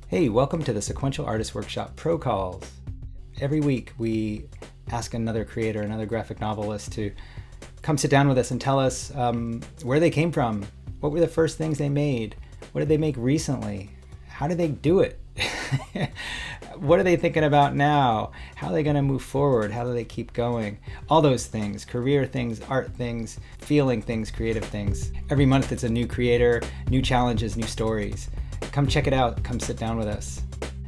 Hey, welcome to the Sequential Artists Workshop Pro Calls. Every week we ask another creator, another graphic novelist to come sit down with us and tell us where they came from, what were the first things they made, what did they make recently, how did they do it, what are they thinking about now, how are they going to move forward, how do they keep going, all those things, career things, art things, feeling things, creative things. Every month it's a new creator, new challenges, new stories. Come check it out. Come sit down with us.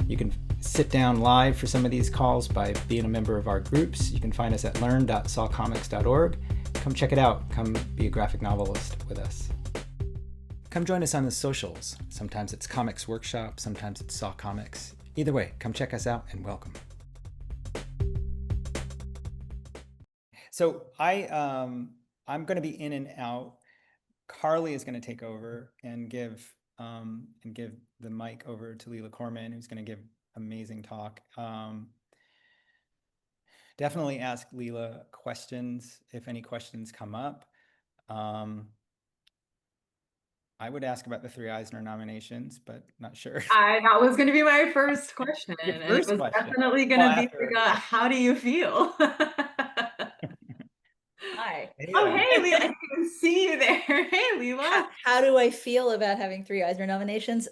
You can sit down live for some of these calls by being a member of our groups. You can find us at learn.sawcomics.org. Come check it out. Come be a graphic novelist with us. Come join us on the socials. Sometimes it's Comics Workshop, sometimes it's Saw Comics. Either way, come check us out and welcome. So I'm going to be in and out. Carly is going to take over and give the mic over to Leela Corman, who's going to give amazing talk. Definitely ask Leela questions if any questions come up. I would ask about the 3 Eisner nominations, but not sure. That was going to be my first question, Your and it first was question. definitely going Well, to be after. how do you feel? Hi. Hey Oh, there. hey, Leela, I can see you there. Hey, Leela. How do I feel about having 3 Eisner nominations?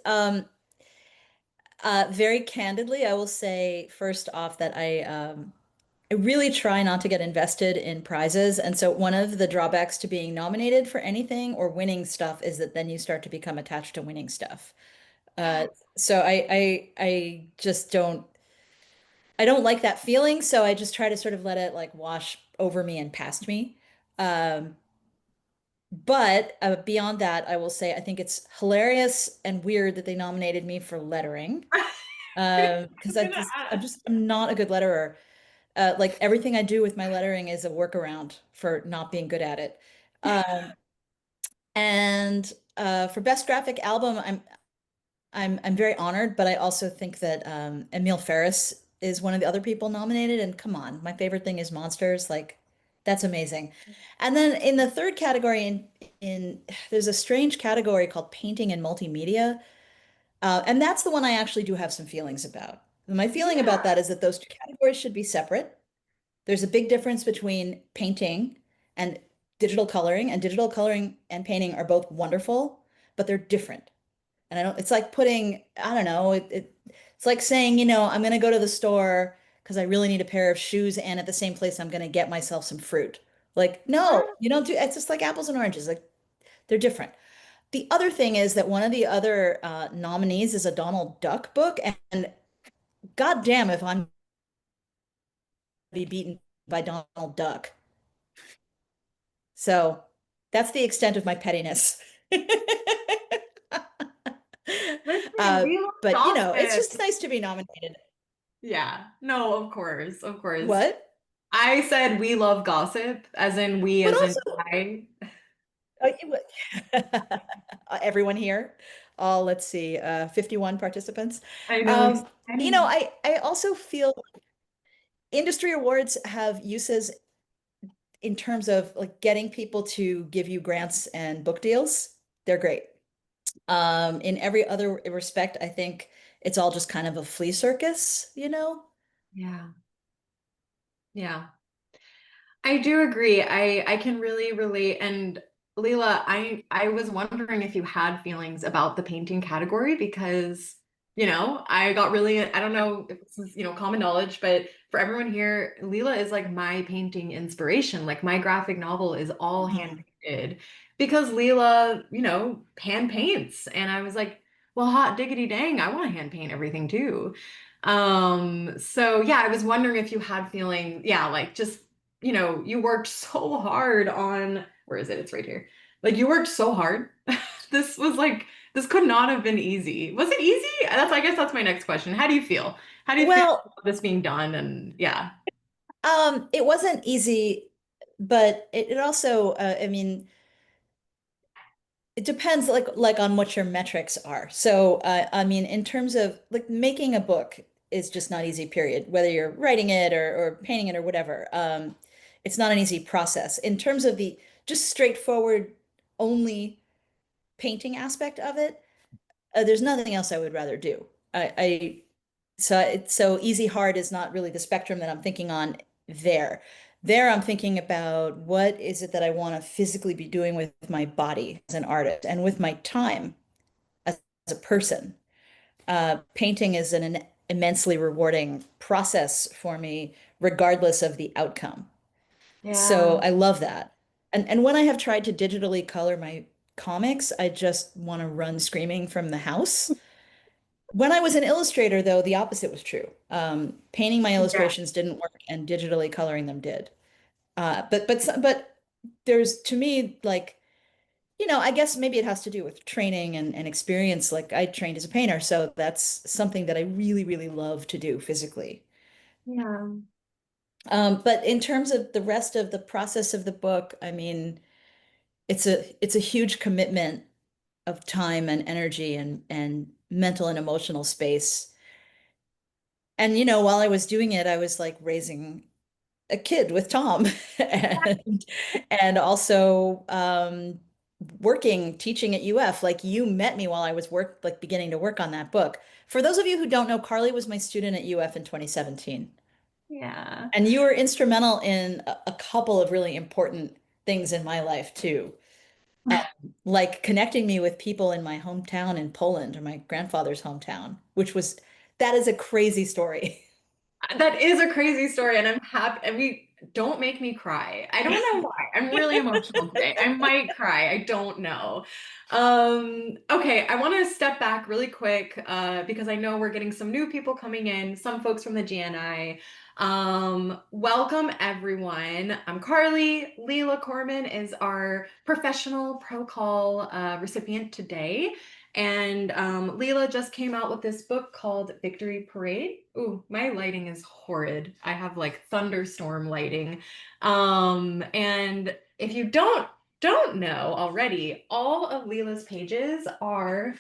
Very candidly, I will say first off that I really try not to get invested in prizes. And so one of the drawbacks to being nominated for anything or winning stuff is that then you start to become attached to winning stuff. Uh, so I just I don't like that feeling. So I just try to sort of let it like wash over me and past me. Um, But beyond that, I will say I think it's hilarious and weird that they nominated me for lettering. I Because was gonna ask. I'm not a good letterer. Like everything I do with my lettering is a workaround for not being good at it. Um, and for best graphic album, I'm very honored, but I also think that Emil Ferris is one of the other people nominated. And come on, my favorite thing is monsters. Like that's amazing. And then in the third category, in there's a strange category called painting and multimedia, and that's the one I actually do have some feelings about. My feeling about Yeah. that is that those two categories should be separate. There's a big difference between painting and digital coloring and painting are both wonderful, but they're different. And I don't, it's like putting, I don't know, it's like saying, I'm going to go to the store because I really need a pair of shoes and at the same place I'm going to get myself some fruit. Like, no, you don't do, it's just like apples and oranges. Like they're different. The other thing is that one of the other nominees is a Donald Duck book, and goddamn if I'm going to be beaten by Donald Duck. So that's the extent of my pettiness. Listen, we love But it's gossip. just nice to be nominated. Yeah. No, of course, of course. What? I said we love gossip, as in we, But as in also, I. everyone here, all let's see, 51 participants. I know it's exciting. I also feel industry awards have uses in terms of like getting people to give you grants and book deals. They're great. In every other respect, I think it's all just kind of a flea circus. Yeah. Yeah. I do agree. I can really relate. And Leela, I was wondering if you had feelings about the painting category because, I got really, I don't know if this is, common knowledge, but for everyone here, Leela is like my painting inspiration. Like my graphic novel is all hand Mhm. painted because Leela, hand paints. And I was like, well, hot diggity dang, I want to hand paint everything too. So yeah, I was wondering if you had feeling, yeah, like just you worked so hard on, where is it? It's right here. Like you worked so hard. This was like, this could not have been easy. Was it easy? I guess that's my next question. How do you feel? How do you feel Well, about this being done? And yeah. it wasn't easy, but it also, I mean, it depends like on what your metrics are. So, I mean, in terms of like making a book is just not easy, period. Whether you're writing it or painting it or whatever, it's not an easy process. In terms of the just straightforward only painting aspect of it, there's nothing else I would rather do. I so it's so easy hard is not really the spectrum that I'm thinking on there. There I'm thinking about what is it that I want to physically be doing with my body as an artist and with my time as a person. Painting is an immensely rewarding process for me, regardless of the outcome. So Yeah. I love that. And when I have tried to digitally color my comics, I just want to run screaming from the house. When I was an illustrator, though, the opposite was true. Painting my Yeah. illustrations didn't work, and digitally coloring them did. But there's to me like I guess maybe it has to do with training and experience. Like I trained as a painter, so that's something that I really, really love to do physically. Yeah. But in terms of the rest of the process of the book, I mean, it's a huge commitment of time and energy and mental and emotional space. And while I was doing it, I was like raising a kid with Tom and also working, teaching at UF. Like you met me while I was beginning to work on that book. For those of you who don't know, Carly was my student at UF in 2017. Yeah. And you were instrumental in a couple of really important things in my life too. Uh, like connecting me with people in my hometown in Poland or my grandfather's hometown, that is a crazy story. That is a crazy story, and I'm happy. And we don't make me cry. I don't know why. I'm really emotional today. I might cry. I don't know. Okay, I want to step back really quick because I know we're getting some new people coming in, some folks from the GNI. Welcome everyone. I'm Carly. Leela Corman is our professional pro call recipient today. And Leela just came out with this book called Victory Parade. Ooh, my lighting is horrid. I have like thunderstorm lighting. And if you don't know already, all of Leela's pages are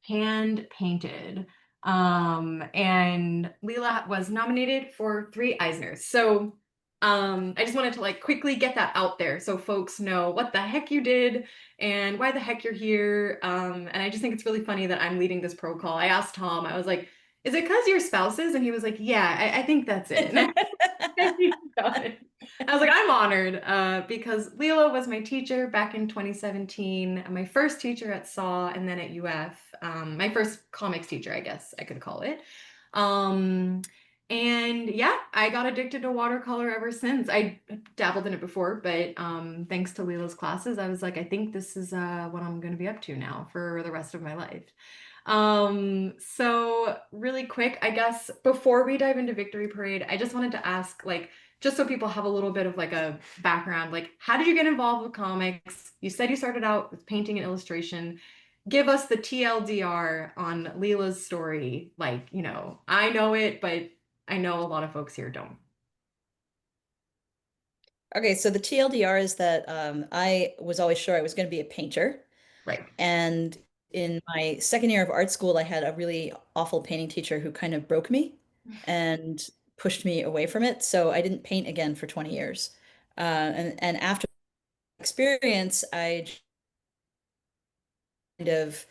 hand painted. And Leela was nominated for 3 Eisners. So I just wanted to like quickly get that out there so folks know what the heck you did and why the heck you're here. And I just think it's really funny that I'm leading this pro call. I asked Tom, I was like, is it because you're spouses? And he was like, yeah, I think that's it. I was like, I'm honored because Leela was my teacher back in 2017, my first teacher at SAW and then at UF, my first comics teacher, I guess I could call it. Um, and yeah, I got addicted to watercolor ever since. I dabbled in it before, but thanks to Leela's classes, I was like, I think this is what I'm going to be up to now for the rest of my life. So really quick, I guess before we dive into Victory Parade, I just wanted to ask, like, just so people have a little bit of like a background, like, how did you get involved with comics? You said you started out with painting and illustration. Give us the TLDR on Leela's story. Like, I know it, but I know a lot of folks here don't. Okay, so the TLDR is that I was always sure I was going to be a painter. Right. And in my second year of art school, I had a really awful painting teacher who kind of broke me and pushed me away from it. So I didn't paint again for 20 years. And after that experience, I kind of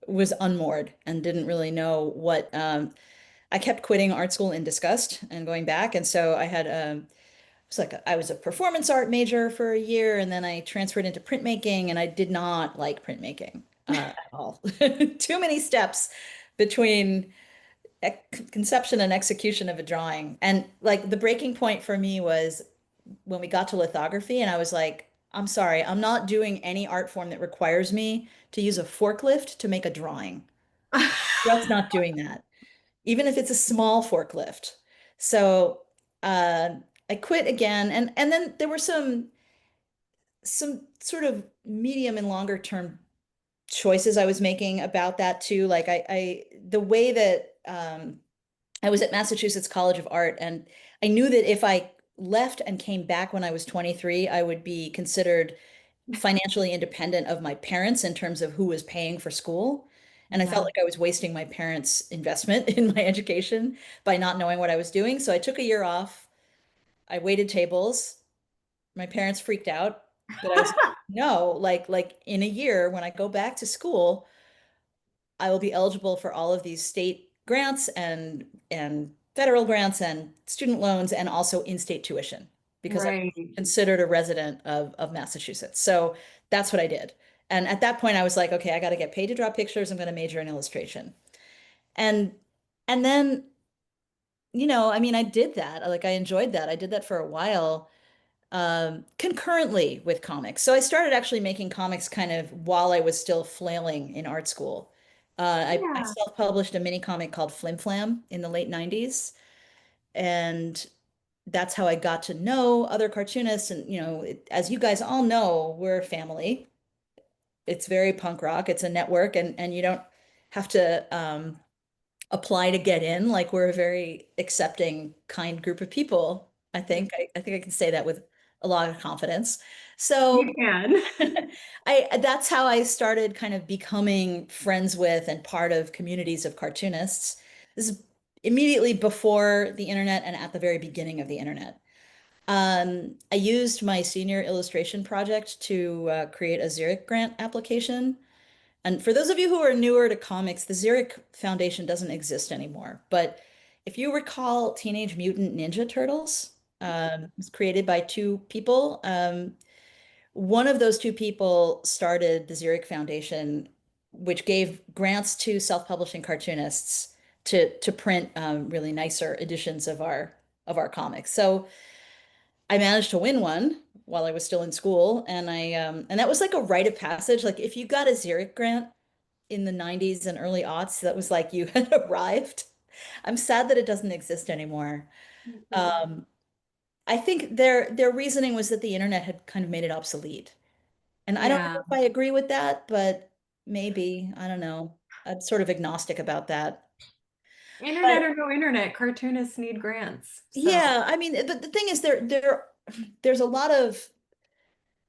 was unmoored and didn't really know what. I kept quitting art school in disgust and going back. And so I was a performance art major for a year, and then I transferred into printmaking, and I did not like printmaking at all. Too many steps between conception and execution of a drawing. And like the breaking point for me was when we got to lithography, and I was like, I'm sorry, I'm not doing any art form that requires me to use a forklift to make a drawing. Just not doing that, even if it's a small forklift. So I quit again, and then there were some sort of medium and longer term choices I was making about that too. Like the way that I was at Massachusetts College of Art, and I knew that if I left and came back when I was 23, I would be considered financially independent of my parents in terms of who was paying for school. And I felt Yeah. like I was wasting my parents' investment in my education by not knowing what I was doing. So I took a year off. I waited tables. My parents freaked out, but I was like, no, like in a year when I go back to school, I will be eligible for all of these state grants and federal grants and student loans and also in-state tuition because I'm Right. considered a resident of Massachusetts. So that's what I did. And at that point, I was like, okay, I got to get paid to draw pictures. I'm going to major in illustration. And and then, I mean, I did that. Like I enjoyed that. I did that for a while, concurrently with comics. So I started actually making comics kind of while I was still flailing in art school. I Yeah. self-published a mini comic called Flim Flam in the late 90s. And that's how I got to know other cartoonists. And, as you guys all know, we're a family. It's very punk rock. It's a network, and you don't have to apply to get in. Like we're a very accepting, kind group of people. I think. I think I can say that with a lot of confidence. So You can. that's how I started kind of becoming friends with and part of communities of cartoonists. This is immediately before the internet and at the very beginning of the internet. I used my senior illustration project to create a Zurich grant application. And for those of you who are newer to comics, the Zurich Foundation doesn't exist anymore. But if you recall Teenage Mutant Ninja Turtles, it was created by two people. One of those two people started the Zurich Foundation, which gave grants to self-publishing cartoonists to print really nicer editions of our comics. So I managed to win one while I was still in school, and that was like a rite of passage. Like if you got a Zurich grant in the 90s and early aughts, that was like you had arrived. I'm sad that it doesn't exist anymore. Mhm. Um, I think their reasoning was that the internet had kind of made it obsolete. And I don't know Yeah. if I agree with that, but maybe, I don't know. I'm sort of agnostic about that. Internet But or no internet, cartoonists need grants. So, yeah, I mean, but the thing is there's a lot of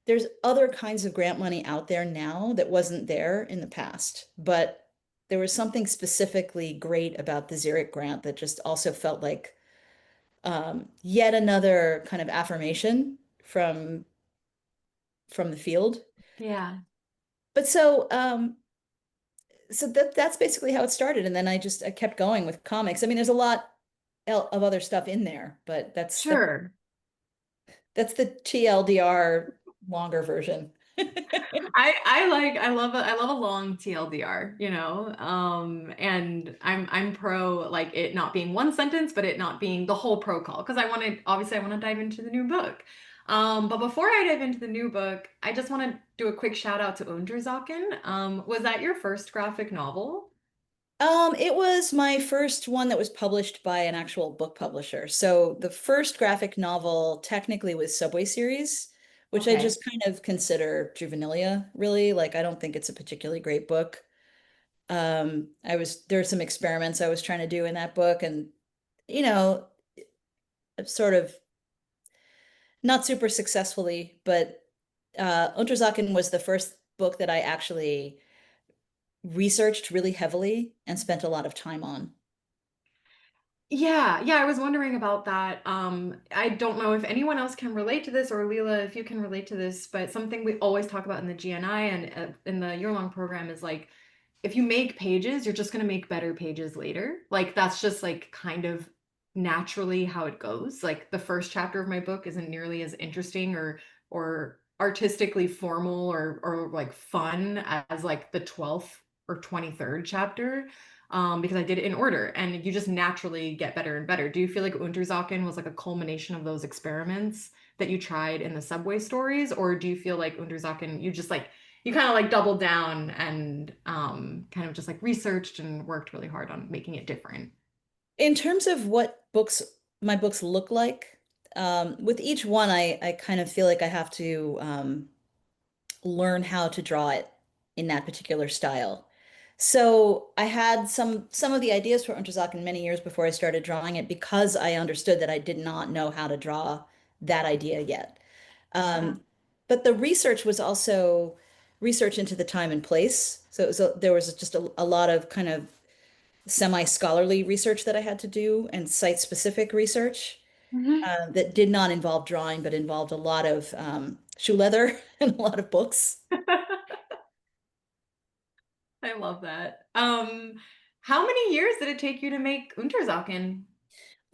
there's other kinds of grant money out there now that wasn't there in the past. But there was something specifically great about the Zurich grant that just also felt like yet another kind of affirmation from the field. yeah. But so that's basically how it started. And then I kept going with comics. I mean, there's a lot of other stuff in there, but Sure. that's the TLDR longer version. I love a long TLDR, and I'm pro like it not being one sentence, but it not being the whole pro call because I want to dive into the new book. But before I dive into the new book, I just want to do a quick shout out to Unterzakhn. Was that your first graphic novel? It was my first one that was published by an actual book publisher. So the first graphic novel technically was Subway Series, which I Okay. just kind of consider juvenilia, really. Like I don't think it's a particularly great book. There are some experiments I was trying to do in that book, and you know, sort of not super successfully, but Unterzakhn was the first book that I actually researched really heavily and spent a lot of time on. Yeah, I was wondering about that. I don't know if anyone else can relate to this, or Leela, if you can relate to this, but something we always talk about in the GNI and in the year-long program is like, if you make pages, you're just going to make better pages later. Like that's just like kind of naturally how it goes. Like the first chapter of my book isn't nearly as interesting or artistically formal or like fun as like the 12th or 23rd chapter because I did it in order and you just naturally get better and better. Do you feel like Unterzakhn was like a culmination of those experiments that you tried in the subway stories, or do you feel like Unterzakhn you just like you kind of like doubled down and kind of just like researched and worked really hard on making it different? In terms of what my books look like, with each one, I kind of feel like I have to learn how to draw it in that particular style. So I had some of the ideas for Unterzakhn many years before I started drawing it because I understood that I did not know how to draw that idea yet. Yeah. Um, but the research was also research into the time and place. So there was just a lot of kind of semi-scholarly research that I had to do and site-specific research Mhm. that did not involve drawing, but involved a lot of shoe leather and a lot of books. I love that. How many years did it take you to make Unterzakhn?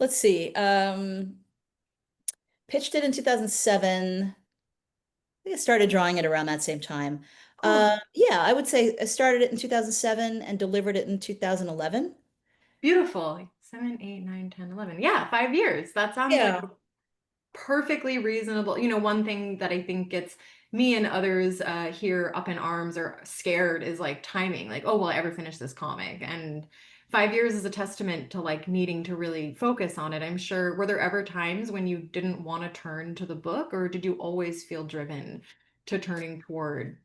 Let's see. Pitched it in 2007. I think I started drawing it around that same time. Cool. Yeah, I would say I started it in 2007 and delivered it in 2011. Beautiful. 7, 8, 9, 10, 11. Yeah, 5 years. That sounds like Yeah. perfectly reasonable. One thing that I think gets me and others here up in arms or scared is like timing. Like, oh, will I ever finish this comic? And 5 years is a testament to like needing to really focus on it. I'm sure. Were there ever times when you didn't want to turn to the book, or did you always feel driven to turning toward?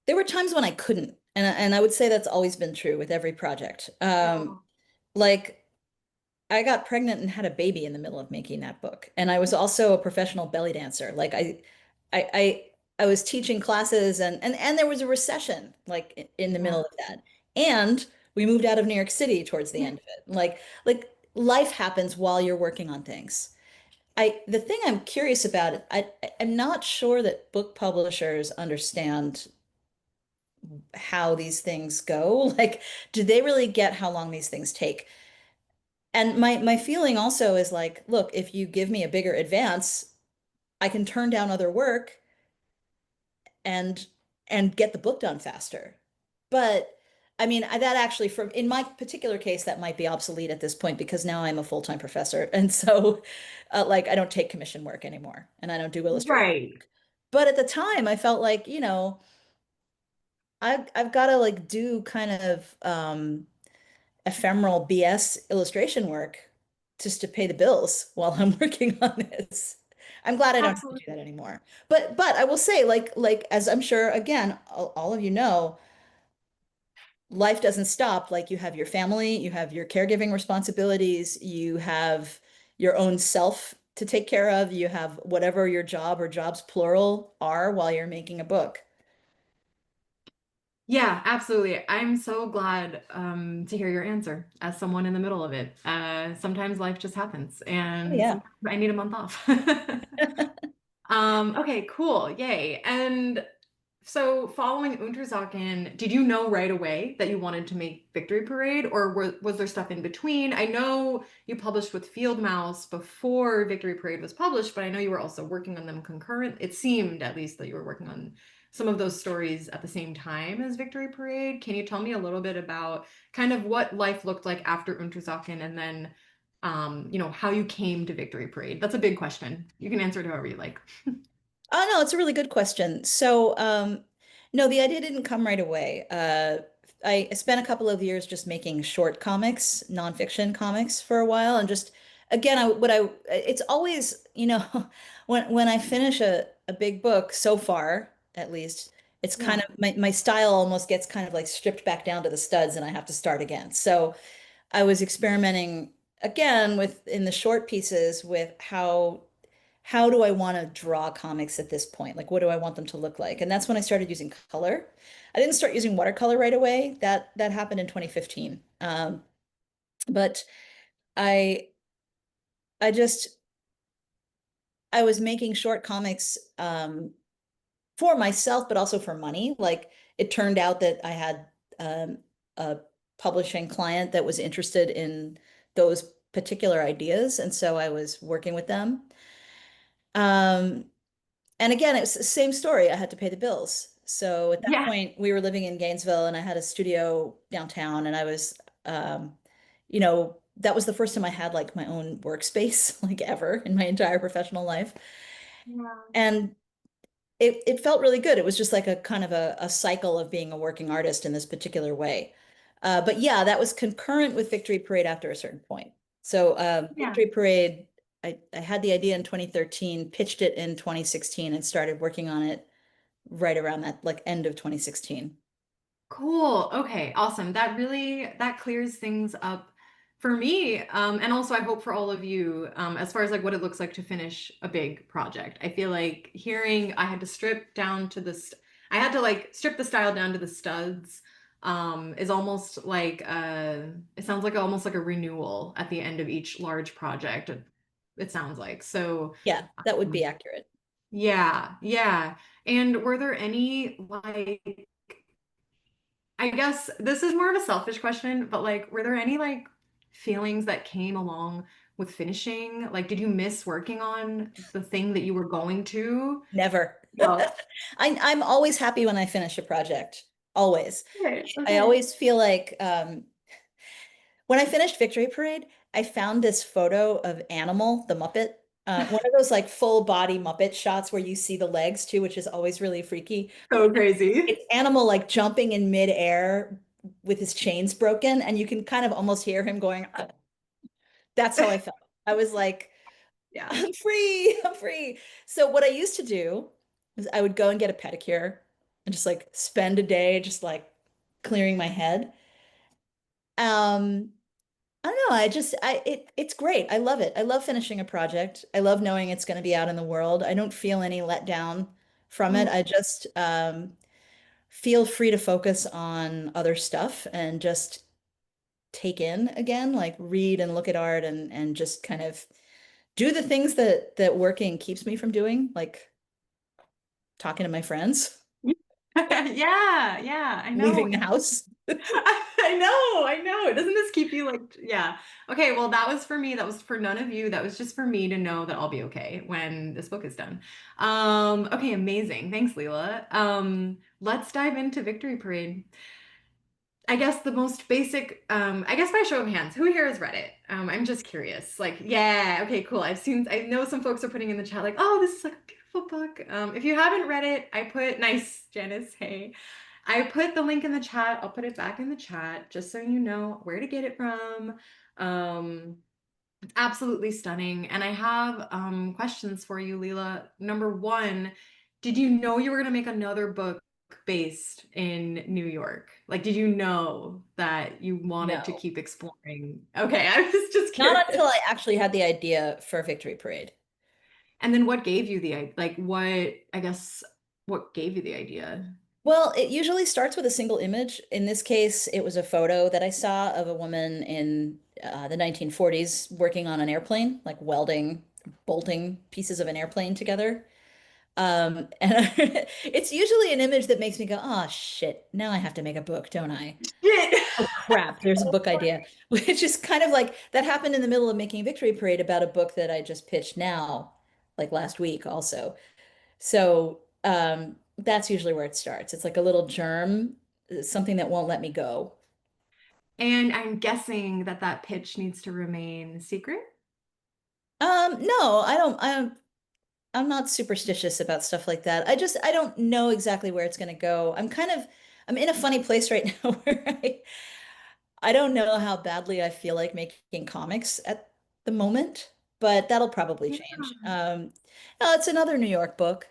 There were times when I couldn't, and I would say that's always been true with every project. Oh, Like I got pregnant and had a baby in the middle of making that book, and I was also a professional belly dancer. Like I, I, I was teaching classes, and there was a recession like in the middle yeah. of that, and we moved out of New York City towards the end of it. Like life happens while you're working on things. The thing I'm curious about, I'm not sure that book publishers understand how these things go. Like, do they really get how long these things take? And my feeling also is like, look, if you give me a bigger advance, I can turn down other work and get the book done faster. But I mean, that actually, from in my particular case, that might be obsolete at this point because now I'm a full-time professor, and so like I don't take commission work anymore, and I don't do illustration. Right. But at the time, I felt like, I've got to like do kind of ephemeral BS illustration work just to pay the bills while I'm working on this. I'm glad I don't have to do Absolutely. that anymore. But I will say, like as I'm sure again, all of you know, life doesn't stop. Like you have your family, you have your caregiving responsibilities, you have your own self to take care of, you have whatever your job or jobs plural are while you're making a book. Yeah, absolutely. I'm so glad to hear your answer as someone in the middle of it. Sometimes life just happens, Oh and yeah. sometimes I need a month off. Okay, cool. Yay. And so following Unterzakhn, did you know right away that you wanted to make Victory Parade, or was there stuff in between? I know you published with Fieldmouse before Victory Parade was published, but I know you were also working on them concurrent. It seemed at least that you were working on some of those stories at the same time as Victory Parade. Can you tell me a little bit about kind of what life looked like after Unterzakhn and then how you came to Victory Parade? That's a big question. You can answer it however you like. Oh no, it's a really good question. So, no, the idea didn't come right away. I spent a couple of years just making short comics, nonfiction comics for a while, and just again, it's always, when I finish a big book, so far at least, it's kind Yeah. of my style almost gets kind of like stripped back down to the studs, and I have to start again. So I was experimenting again with in the short pieces with how do I want to draw comics at this point? Like, what do I want them to look like? And that's when I started using color. I didn't start using watercolor right away. That happened in 2015. But I I just I was making short comics for myself, but also for money. Like it turned out that I had a publishing client that was interested in those particular ideas, and so I was working with them. Um, And again, it's the same story. I had to pay the bills. So at that Yeah. point, we were living in Gainesville and I had a studio downtown and you know, that was the first time I had like my own workspace, like ever in my entire professional life. Yeah. And it felt really good. It was just like a kind of a cycle of being a working artist in this particular way. But yeah, that was concurrent with Victory Parade after a certain point. So Yeah. Victory Parade, I had the idea in 2013, pitched it in 2016, and started working on it right around that like end of 2016. Cool. Okay, awesome. That clears things up for me. And also I hope for all of you, as far as like what it looks like to finish a big project. I feel like hearing I had to strip down to I had to like strip the style down to the studs, is almost like it sounds like almost like a renewal at the end of each large project. It sounds like. So Yeah, that would be um, accurate. yeah, yeah. And were there any like I guess this is more of a selfish question, but like, were there any like feelings that came along with finishing? Like, did you miss working on the thing that you were going to? Never. Well, I'm always happy when I finish a project. Always. okay, I okay. always feel like when I finished Victory Parade, I found this photo of Animal, the Muppet. One of those like full body Muppet shots where you see the legs too, which is always really freaky. So crazy. It's Animal like jumping in midair with his chains broken, and you can kind of almost hear him going, "Ah." That's how I felt. I was like, Yeah. I'm free, I'm free. So what I used to do is I would go and get a pedicure and just like spend a day just like clearing my head. Um, I don't know. It's great. I love it. I love finishing a project. I love knowing it's going to be out in the world. I don't feel any letdown from it. Mm. I just feel free to focus on other stuff and just take in again, like read and look at art and just kind of do the things that working keeps me from doing, like talking to my friends, Yeah, yeah, I know. leaving the house. I know. Doesn't this keep you like, yeah. Okay, well, that was for me. That was for none of you. That was just for me to know that I'll be okay when this book is done. Okay, amazing. Thanks, Leela. Let's dive into Victory Parade. I guess the most basic, I guess by show of hands, who here has read it? I'm just curious. Like, yeah, okay, cool. I know some folks are putting in the chat like, oh, this is like a beautiful book. If you haven't read it, nice, Janice, hey. I put the link in the chat. I'll put it back in the chat just so you know where to get it from. Um, it's absolutely stunning. And I have questions for you, Leela. Number one, did you know you were going to make another book based in New York? Like, did you know that you wanted to No, keep exploring? Okay, I was just not curious. until I actually had the idea for Victory Parade. And then what gave you like, I guess, what gave you the idea? Well, it usually starts with a single image. In this case, it was a photo that I saw of a woman in the 1940s working on an airplane, like welding, bolting pieces of an airplane together. And it's usually an image that makes me go, oh shit, now I have to make a book, don't I? Shit. Oh crap, there's a book idea, which is kind of like that happened in the middle of making Victory Parade about a book that I just pitched now, like last week also. So that's usually where it starts. It's like a little germ, something that won't let me go. And I'm guessing that that pitch needs to remain secret. No, I'm not superstitious about stuff like that. I don't know exactly where it's going to go. I'm in a funny place right now where I don't know how badly I feel like making comics at the moment, but that'll probably Yeah. change. No, it's another New York book.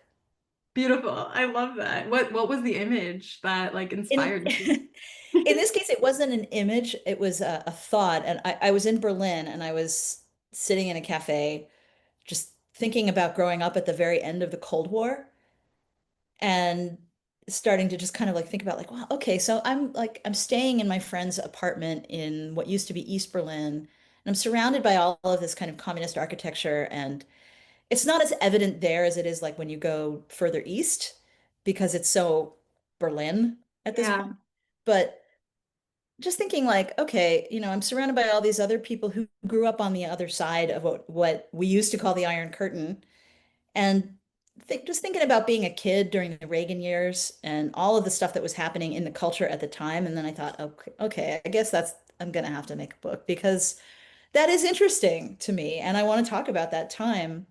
Beautiful. I love that. What was the image that like In inspired you? in this case, it wasn't an image, it was a thought. And I was in Berlin and I was sitting in a cafe just thinking about growing up at the very end of the Cold War and starting to just kind of like think about like, wow, okay, so I'm staying in my friend's apartment in what used to be East Berlin, and I'm surrounded by all of this kind of communist architecture, and it's not as evident there as it is like when you go further east because it's so Berlin at this Yeah. point. But just thinking like, okay, I'm surrounded by all these other people who grew up on the other side of what we used to call the Iron Curtain. And just thinking about being a kid during the Reagan years and all of the stuff that was happening in the culture at the time. And then I thought, okay, I guess I'm gonna have to make a book because that is interesting to me. And I want to talk about that time.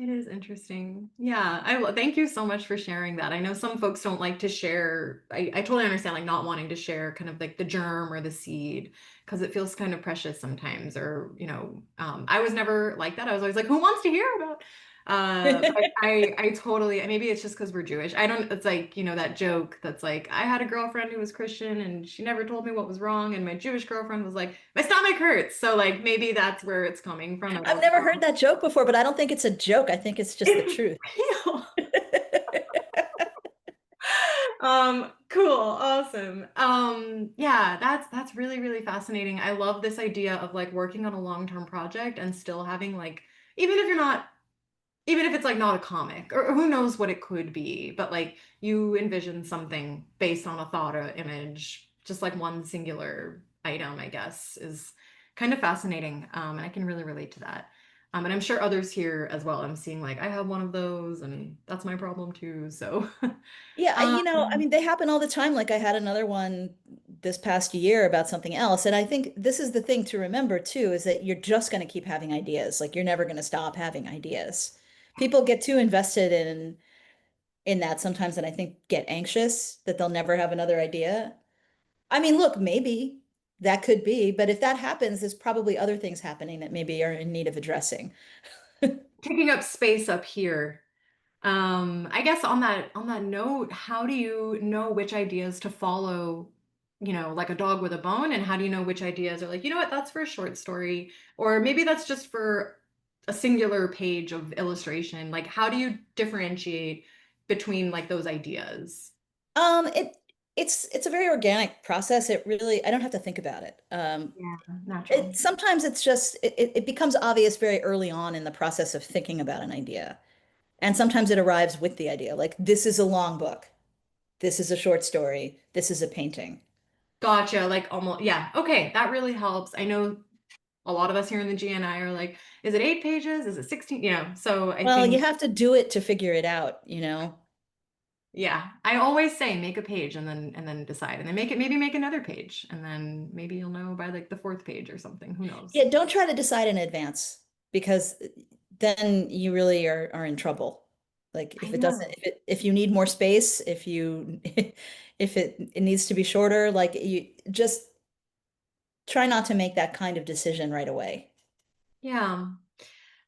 It is interesting. Yeah, thank you so much for sharing that. I know some folks don't like to share. I totally understand like not wanting to share kind of like the germ or the seed because it feels kind of precious sometimes. Or, I was never like that. I was always like, who wants to hear about? But I totally, maybe it's just because we're Jewish. I don't, it's like, that joke that's like, I had a girlfriend who was Christian and she never told me what was wrong. And my Jewish girlfriend was like, my stomach hurts. So like maybe that's where it's coming from. I I've don't never heard know. that joke before, but I don't think it's a joke. I think it's just the It's truth. real. Cool, awesome. Yeah, that's really, really fascinating. I love this idea of like working on a long-term project and still having like, even if you're not, even if it's like not a comic or who knows what it could be, but like you envision something based on a thought or image just like one singular item, I guess, is kind of fascinating. And I can really relate to that. And I'm sure others here as well. I'm seeing like I have one of those and that's my problem too. So Yeah, um, I mean, they happen all the time. Like I had another one this past year about something else. And I think this is the thing to remember too, is that you're just going to keep having ideas. Like you're never going to stop having ideas. People get too invested in that sometimes, and I think get anxious that they'll never have another idea. I mean, look, maybe that could be, but if that happens, there's probably other things happening that maybe are in need of addressing. taking up space up here. I guess on that note, how do you know which ideas to follow, like a dog with a bone, and how do you know which ideas are like, you know what, that's for a short story, or maybe that's just for a singular page of illustration. Like, how do you differentiate between like those ideas? It it's a very organic process. It really, I don't have to think about it. Yeah, natural. It sometimes it's just it becomes obvious very early on in the process of thinking about an idea. And sometimes it arrives with the idea, like this is a long book, this is a short story, this is a painting. Gotcha. Like almost, yeah. Okay, that really helps. I know a lot of us here in the GNI are like, is it 8 pages? Is it 16? So I Well, you think, have to do it to figure it out, you know? yeah, I always say make a page and then decide and then maybe make another page and then maybe you'll know by like the fourth page or something. Who knows? Yeah, don't try to decide in advance because then you really are in trouble. Like I if it doesn't, know. if you need more space, if you if it needs to be shorter, like you just try not to make that kind of decision right away. Yeah.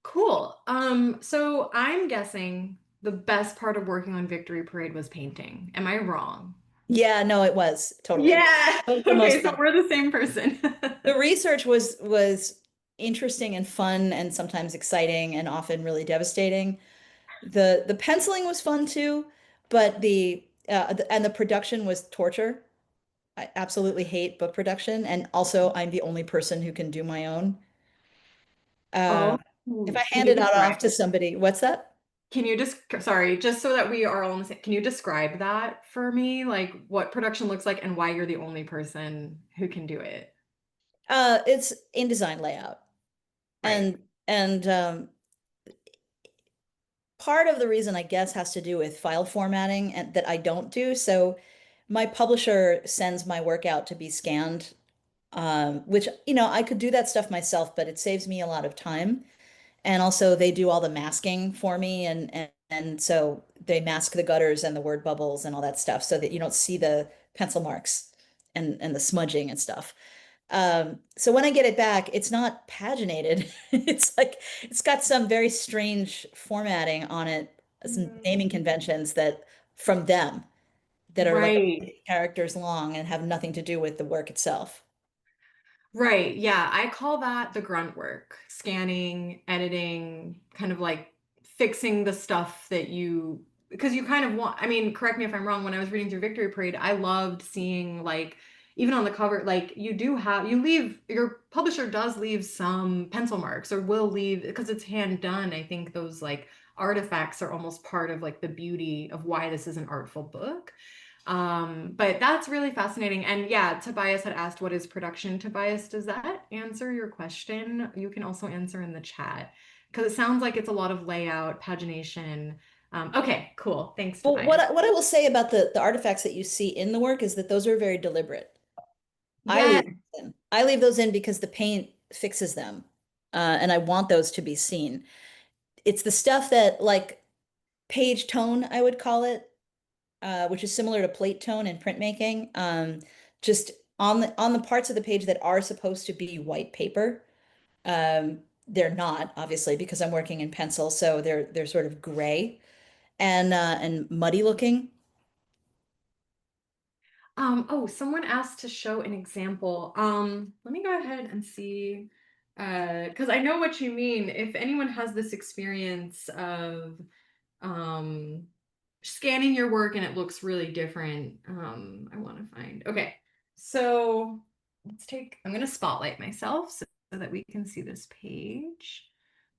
Cool. So I'm guessing the best part of working on Victory Parade was painting. Am I wrong? Yeah, no, it was totally. Yeah. That was the most Okay, so fun. we're the same person. The research was interesting and fun and sometimes exciting and often really devastating. The penciling was fun too, but the production was torture. I absolutely hate book production, and also I'm the only person who can do my own. Uh, Oh, if I can hand you it out describe? off to somebody, what's that? Can you just, sorry, just so that we are all on the same, can you describe that for me? Like what production looks like and why you're the only person who can do it? It's InDesign layout, Right. and part of the reason I guess has to do with file formatting and that I don't do. So my publisher sends my work out to be scanned, which I could do that stuff myself, but it saves me a lot of time. And also they do all the masking for me and so they mask the gutters and the word bubbles and all that stuff so that you don't see the pencil marks and the smudging and stuff. So when I get it back, it's not paginated. It's like it's got some very strange formatting on it, some naming Mm, conventions that from them that are like right. characters long and have nothing to do with the work itself. Right. Yeah. I call that the grunt work, scanning, editing, kind of like fixing the stuff that because you kind of want, I mean, correct me if I'm wrong, when I was reading through Victory Parade, I loved seeing like, even on the cover, like you leave, your publisher does leave some pencil marks or will leave because it's hand done. I think those like artifacts are almost part of like the beauty of why this is an artful book. But that's really fascinating. And yeah, Tobias had asked, what is production? Tobias, does that answer your question? You can also answer in the chat because it sounds like it's a lot of layout, pagination. Okay, cool. Thanks, Well, Tobias. what I will say about the artifacts that you see in the work is that those are very deliberate. I Yeah. leave those in. I leave those in because the paint fixes them, and I want those to be seen. It's the stuff that like page tone, I would call it, which is similar to plate tone in printmaking. Just on the parts of the page that are supposed to be white paper, they're not, obviously, because I'm working in pencil, so they're sort of gray and muddy looking. Oh, someone asked to show an example. Let me go ahead and see, because I know what you mean. If anyone has this experience of um scanning your work and it looks really different, I want to find. Okay, so I'm going to spotlight myself so that we can see this page.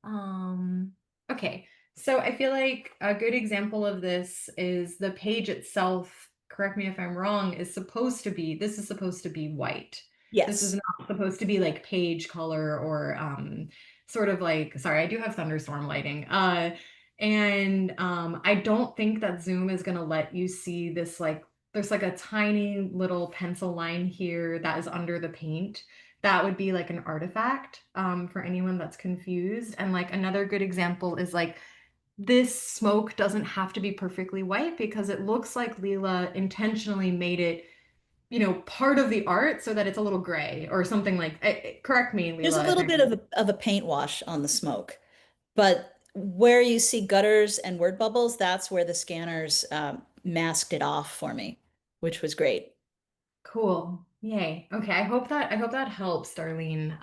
Um, okay, so I feel like a good example of this is the page itself correct me if I'm wrong, is supposed to be, this is supposed to be white. This is Yes. not supposed to be like page color or sort of like, sorry, I do have thunderstorm lighting. And I don't think that Zoom is going to let you see this like, there's like a tiny little pencil line here that is under the paint. That would be like an artifact for anyone that's confused. And like another good example is like this smoke doesn't have to be perfectly white because it looks like Leela intentionally made it, you know, part of the art so that it's a little gray or something like, correct me, There's a Leela, if little I'm bit of a paint wash on the smoke, but where you see gutters and word bubbles, that's where the scanners masked it off for me, which was great. cool. Yay. Okay. I hope that helps, Darlene.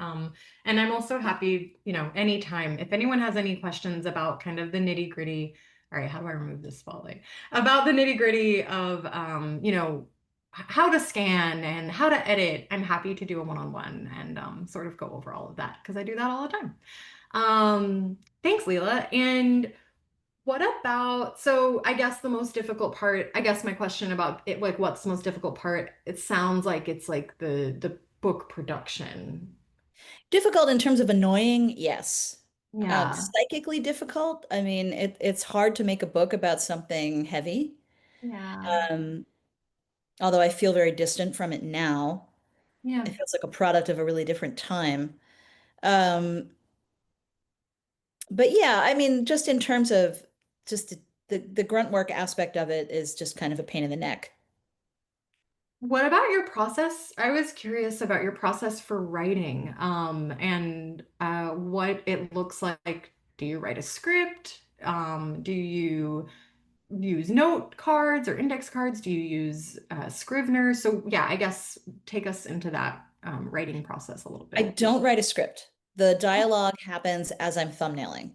And I'm also happy, you know, anytime if anyone has any questions about kind of the nitty-gritty. All right, how do I remove this spotlight? About the nitty-gritty of you know, how to scan and how to edit, I'm happy to do a one-on-one and sort of go over all of that because I do that all the time. Thanks, Leela. And what about, so I guess the most difficult part, I guess my question about it, like what's the most difficult part? It sounds like it's like the book production. Difficult in terms of annoying, yes. Yeah. Psychically difficult. I mean, it's hard to make a book about something heavy. Yeah. Um, Although I feel very distant from it now. Yeah. It feels like a product of a really different time. Um, but yeah, I mean, just in terms of just the grunt work aspect of it is just kind of a pain in the neck. What about your process? I was curious about your process for writing, and what it looks like. Do you write a script? Do you use note cards or index cards? Do you use Scrivener? So yeah, I guess take us into that writing process a little I bit. don't write a script. The dialogue happens as I'm thumbnailing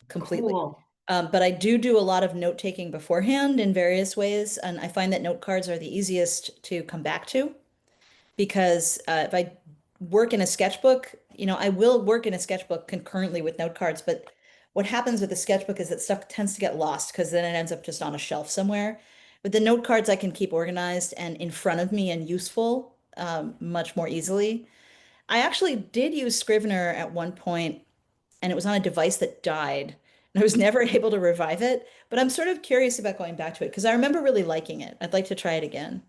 completely. Cool. But I do a lot of note taking beforehand in various ways, and I find that note cards are the easiest to come back to because if I work in a sketchbook, I will work in a sketchbook concurrently with note cards, but what happens with the sketchbook is that stuff tends to get lost because then it ends up just on a shelf somewhere. With the note cards, I can keep organized and in front of me and useful much more easily. I actually did use Scrivener at one point, and it was on a device that died. And I was never able to revive it, but I'm sort of curious about going back to it because I remember really liking it. I'd like to try it again.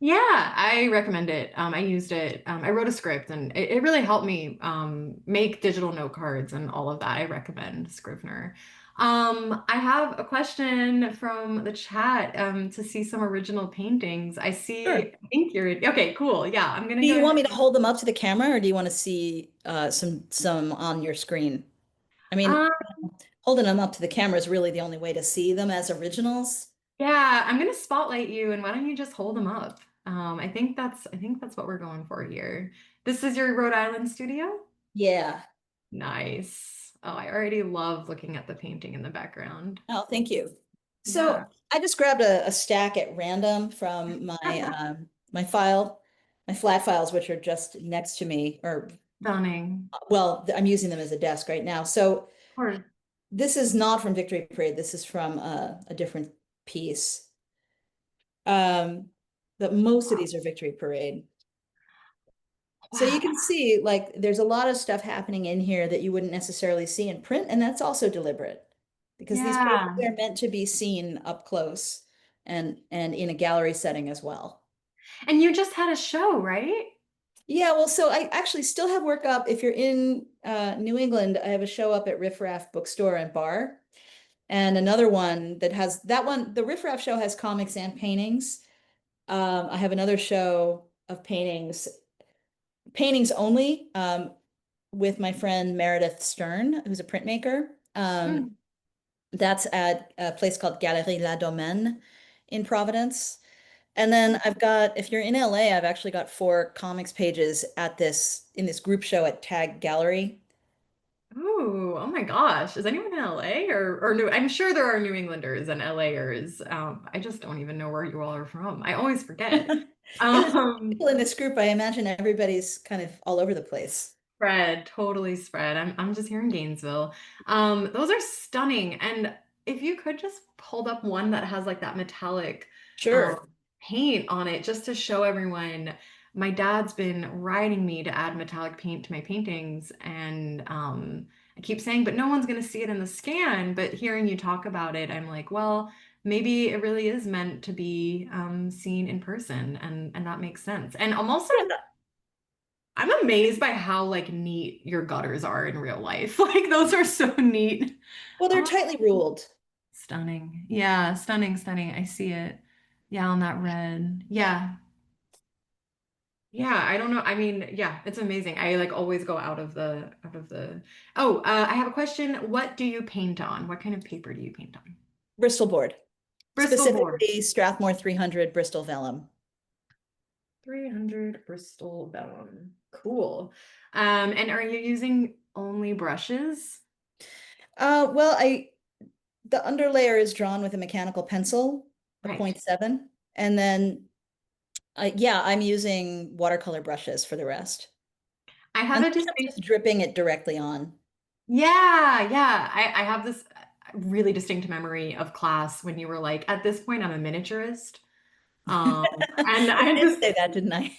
Yeah, I recommend it. I used it. I wrote a script and it really helped me make digital note cards and all of that. I recommend Scrivener. I have a question from the chat to see some original paintings. I see, Sure. I think you're, okay, cool. Yeah, I'm gonna Do go you want ahead. me to hold them up to the camera, or do you want to see some on your screen? I mean, Um, holding them up to the camera is really the only way to see them as originals. yeah, I'm gonna spotlight you and why don't you just hold them up? I think that's what we're going for here. This is your Rhode Island studio? Yeah. Nice. Oh, I already love looking at the painting in the background. Oh, thank you. Yeah. So I just grabbed a stack at random from my flat files, which are just next to me, or Stunning. well, I'm using them as a desk right now. So Or this is not from Victory Parade. This is from a different piece. Um, but most of these are Victory Parade. So you wow. can see like there's a lot of stuff happening in here that you wouldn't necessarily see in print, and that's also deliberate because these paintings Yeah. are meant to be seen up close and in a gallery setting as well. And you just had a show, right? Yeah, well, so I actually still have work up. If you're in New England, I have a show up at Riff Raff Bookstore and Bar, and another one that has that one. The Riff Raff show has comics and paintings. I have another show of paintings only. With my friend Meredith Stern, who's a printmaker. Mm. That's at a place called Galerie La Domaine in Providence. And then I've got, if you're in LA, I've actually got 4 comics pages at this in this group show at Tag Gallery. Ooh, oh my gosh. Is anyone in LA or New? I'm sure there are New Englanders and LAers. I just don't even know where you all are from. I always forget. Yeah, there's Um, people in this group. I imagine everybody's kind of all over the place. Spread, totally spread. I'm just here in Gainesville. Those are stunning. And if you could just hold up one that has like that metallic um Sure. paint on it just to show everyone. My dad's been riding me to add metallic paint to my paintings, and I keep saying, but no one's going to see it in the scan. But hearing you talk about it, I'm like, well, maybe it really is meant to be seen in person, and that makes sense. And I'm also I'm amazed by how like neat your gutters are in real life. Like those are so neat. Well, they're Oh, tightly ruled. stunning. Yeah, stunning, stunning. I see it. Yeah, on that red. Yeah. Yeah, I don't know. I mean, yeah, it's amazing. I like always go out of the. Oh, I have a question. What do you paint on? What kind of paper do you paint on? Bristol board, Bristol board. specifically Strathmore 300 Bristol vellum. 300 Bristol vellum. Cool. And are you using only brushes? Well, the underlayer is drawn with a mechanical pencil, a Right. 0.7, and then yeah, I'm using watercolor brushes for the rest. I have And a sometimes distinct. just dripping it directly on. Yeah, yeah. I have this really distinct memory of class when you were like, at this point, I'm a miniaturist. And I I did just say that, didn't I?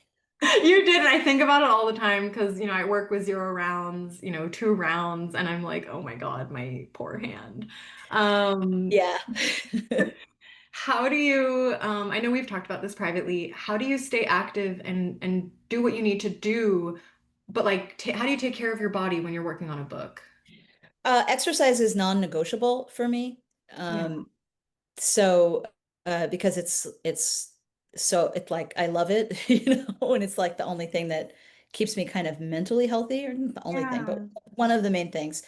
you did, and I think about it all the time because I work with 0 rounds, 2 rounds, and I'm like, oh my God, my poor hand. Um, Yeah. how do you, I know we've talked about this privately, how do you stay active and do what you need to do, but like, how do you take care of your body when you're working on a book? Exercise is non-negotiable for me. Yeah. Um, so because it's like I love it, and it's like the only thing that keeps me kind of mentally healthy, or not the only thing, but Yeah. one of the main things.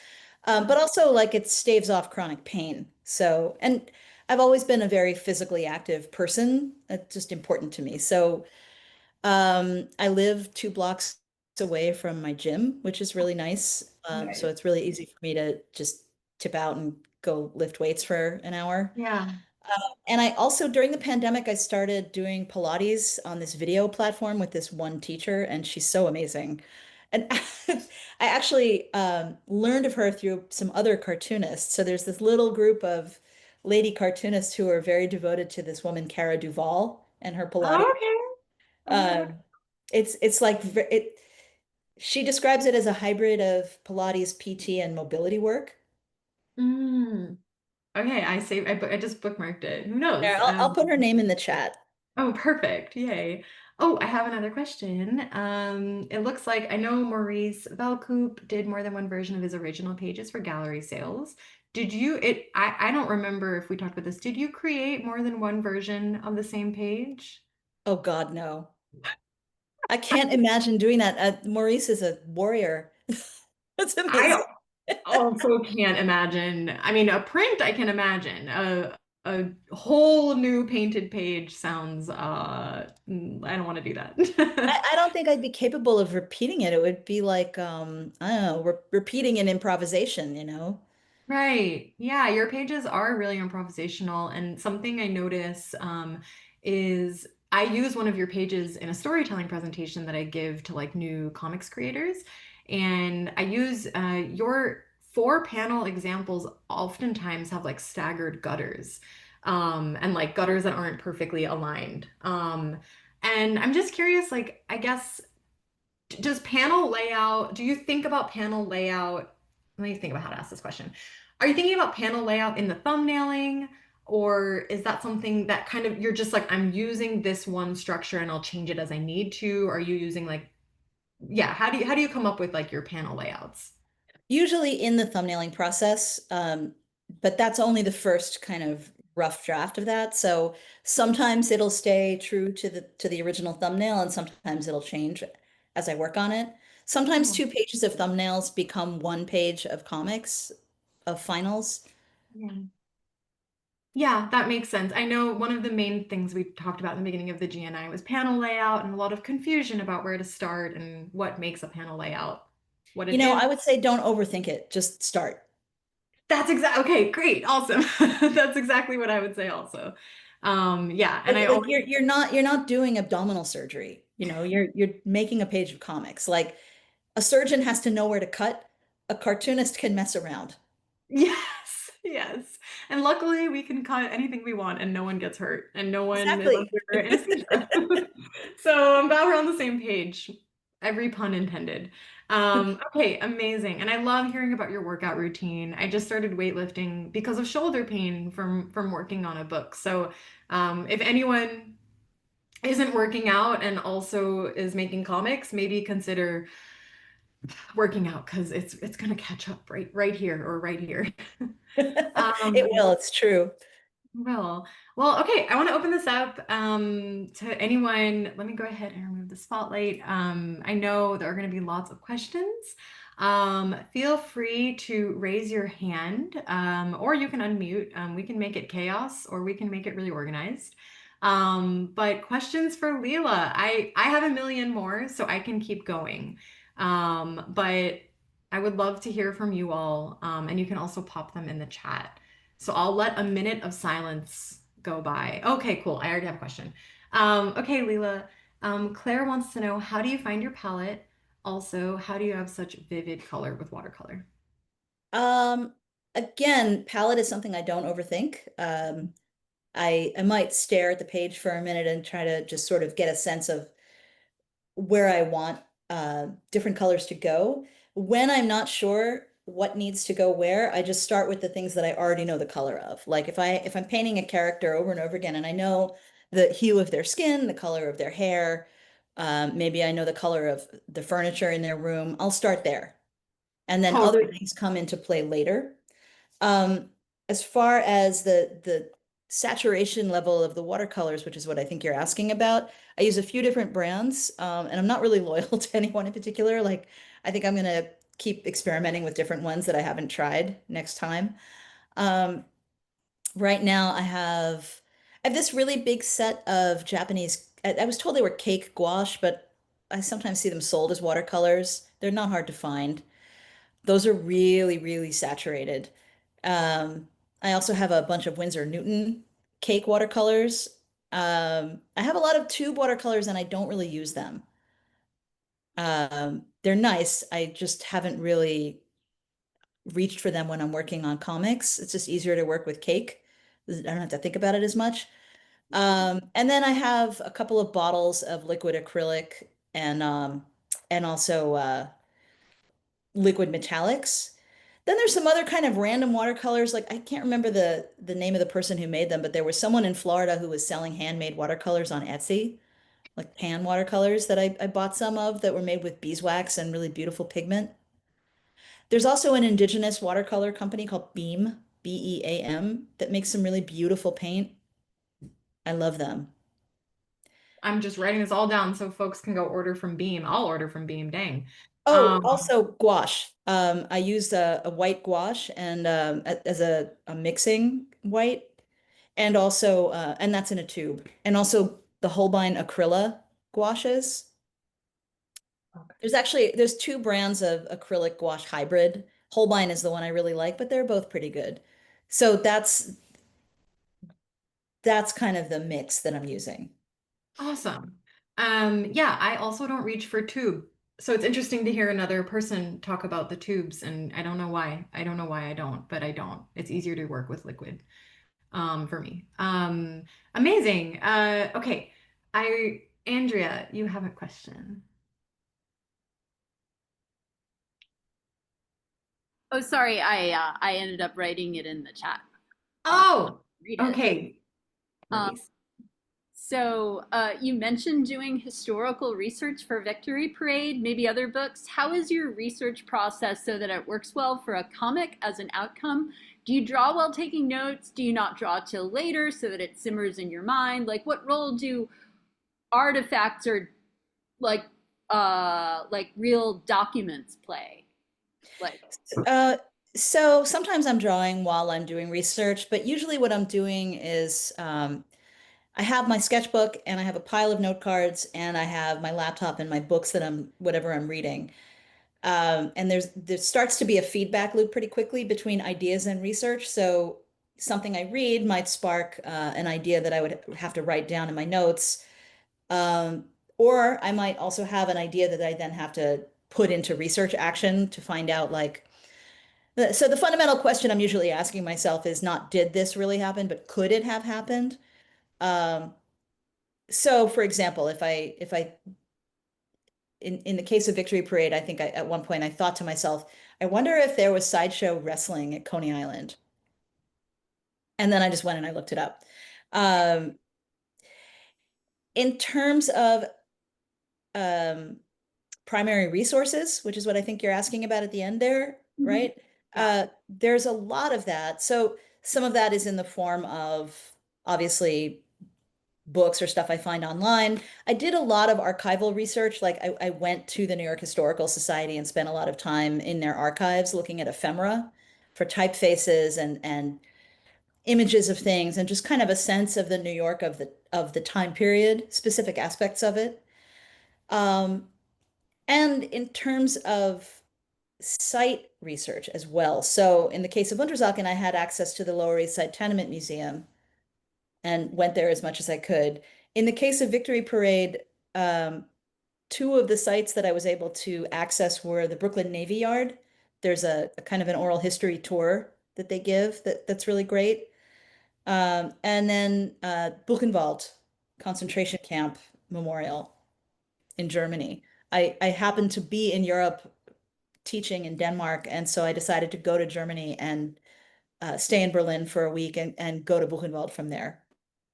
But also like it staves off chronic pain. So, and I've always been a very physically active person. That's just important to me. So, I live 2 blocks away from my gym, which is really nice. So Nice. it's really easy for me to just tip out and go lift weights for an hour. Yeah. And I also, during the pandemic, I started doing Pilates on this video platform with this one teacher, and she's so amazing. And I actually learned of her through some other cartoonists. So there's this little group of lady cartoonists who are very devoted to this woman, Cara Duvall, and her Pilates. Oh, okay. Oh my God. Um, it's like it. She describes it as a hybrid of Pilates, PT, and mobility work. Mm. Okay, I just bookmarked it. Who knows? There, I'll put her name in the chat. Oh, perfect. Yay. Oh, I have another question. It looks like I know Maurice Velcoop did more than one version of his original pages for gallery sales. I don't remember if we talked about this. Did you create more than one version of the same page? Oh God, no. I can't imagine doing that. Maurice is a warrior. That's I amazing. also can't imagine. I mean, a print I can imagine. A whole new painted page sounds I don't want to do that. I don't think I'd be capable of repeating it. It would be like, I don't know, repeating an improvisation. Right. Yeah, your pages are really improvisational. And something I notice is I use one of your pages in a storytelling presentation that I give to like new comics creators. And I use your 4 panel examples oftentimes have like staggered gutters and like gutters that aren't perfectly aligned. And I'm just curious, like, I guess does panel layout, do you think about panel layout? Let me think about how to ask this question. Are you thinking about panel layout in the thumbnailing, or is that something that kind of you're just like, I'm using this one structure and I'll change it as I need to? Are you using like, yeah, how do you come up with like your panel layouts? Usually in the thumbnailing process, but that's only the first kind of rough draft of that. So sometimes it'll stay true to the original thumbnail, and sometimes it'll change as I work on it. Sometimes Oh, 2 pages of thumbnails become 1 page of comics of finals. yeah. Yeah, that makes sense. I know one of the main things we talked about in the beginning of the GNI was panel layout and a lot of confusion about where to start and what makes a panel layout what it is. I would say don't overthink it. Just start. Okay, great, awesome. That's exactly what I would say also. Yeah, and I Like always you're not doing abdominal surgery. You're making a page of comics. Like a surgeon has to know where to cut. A cartoonist can mess around. yes. Yes. And luckily we can cut anything we want and no one gets hurt and no one is Exactly. under anesthesia. So I'm glad we're on the same page. Every pun intended. Okay, amazing. And I love hearing about your workout routine. I just started weightlifting because of shoulder pain from working on a book. So if anyone isn't working out and also is making comics, maybe consider working out because it's gonna catch up right here or right here. It Um, will, it's true. well, okay. I want to open this up to anyone. Let me go ahead and remove the spotlight. I know there are going to be lots of questions. Feel free to raise your hand, or you can unmute. We can make it chaos, or we can make it really organized. But questions for Leela. I have a million more, so I can keep going. But I would love to hear from you all, and you can also pop them in the chat. So I'll let a minute of silence go by. Okay, cool. I already have a question. Okay, Leela. Claire wants to know, how do you find your palette? Also, how do you have such vivid color with watercolor? Um, Again, palette is something I don't overthink. I might stare at the page for a minute and try to just sort of get a sense of where I want different colors to go. When I'm not sure what needs to go where, I just start with the things that I already know the color of. Like if I'm painting a character over and over again and I know the hue of their skin, the color of their hair, maybe I know the color of the furniture in their room, I'll start there. And then other Totally. things come into play later. Um, as far as the saturation level of the watercolors, which is what I think you're asking about, I use a few different brands, and I'm not really loyal to anyone in particular. Like, I think I'm gonna keep experimenting with different ones that I haven't tried next time. Um, right now, I have this really big set of Japanese. I was told they were cake gouache, but I sometimes see them sold as watercolors. They're not hard to find. Those are really, really saturated. Um, I also have a bunch of Winsor Newton cake watercolors. I have a lot of tube watercolors and I don't really use them. They're nice. I just haven't really reached for them when I'm working on comics. It's just easier to work with cake. I don't have to think about it as much. And then I have a couple of bottles of liquid acrylic and also liquid metallics. Then there's some other kind of random watercolors. Like I can't remember the name of the person who made them, but there was someone in Florida who was selling handmade watercolors on Etsy, like pan watercolors that I bought some of that were made with beeswax and really beautiful pigment. There's also an indigenous watercolor company called Beam, Beam, that makes some really beautiful paint. I love them. I'm just writing this all down so folks can go order from Beam. I'll order from Beam, dang. Oh, Um, also gouache. I used a white gouache and as a mixing white. And also, and that's in a tube. And also the Holbein Acryla gouaches. There's two brands of acrylic gouache hybrid. Holbein is the one I really like, but they're both pretty good. So that's kind of the mix that I'm using. awesome. Yeah, I also don't reach for tube. So it's interesting to hear another person talk about the tubes, and I don't know why. I don't know why I don't, but I don't. It's easier to work with liquid, for me. Amazing. Okay. Andrea, you have a question. Oh, sorry, I ended up writing it in the chat. Oh, Read it. okay. Um, Release. so you mentioned doing historical research for Victory Parade, maybe other books. How is your research process so that it works well for a comic as an outcome? Do you draw while taking notes? Do you not draw till later so that it simmers in your mind? Like, what role do artifacts or like real documents play? Like, Uh, so sometimes I'm drawing while I'm doing research, but usually what I'm doing is I have my sketchbook and I have a pile of note cards and I have my laptop and my books that whatever I'm reading. And there starts to be a feedback loop pretty quickly between ideas and research. So something I read might spark an idea that I would have to write down in my notes. Um, or I might also have an idea that I then have to put into research action to find out like So the fundamental question I'm usually asking myself is not did this really happen, but could it have happened? Um, so for example, if I in the case of Victory Parade, I think at one point I thought to myself, I wonder if there was sideshow wrestling at Coney Island. And then I just went and I looked it up. Um, in terms of um, primary resources, which is what I think you're asking about at the end there, Mhm. right? Yeah. There's a lot of that. So some of that is in the form of obviously books or stuff I find online. I did a lot of archival research. Like I went to the New York Historical Society and spent a lot of time in their archives looking at ephemera for typefaces and images of things and just kind of a sense of the New York of the time period, specific aspects of it. Um, and in terms of site research as well. So in the case of Unterzakhn, I had access to the Lower East Side Tenement Museum and went there as much as I could. In the case of Victory Parade, um, two of the sites that I was able to access were the Brooklyn Navy Yard. There's a kind of an oral history tour that they give that's really great. And then Buchenwald concentration camp memorial in Germany. I happened to be in Europe teaching in Denmark, and so I decided to go to Germany and stay in Berlin for a week and go to Buchenwald from there.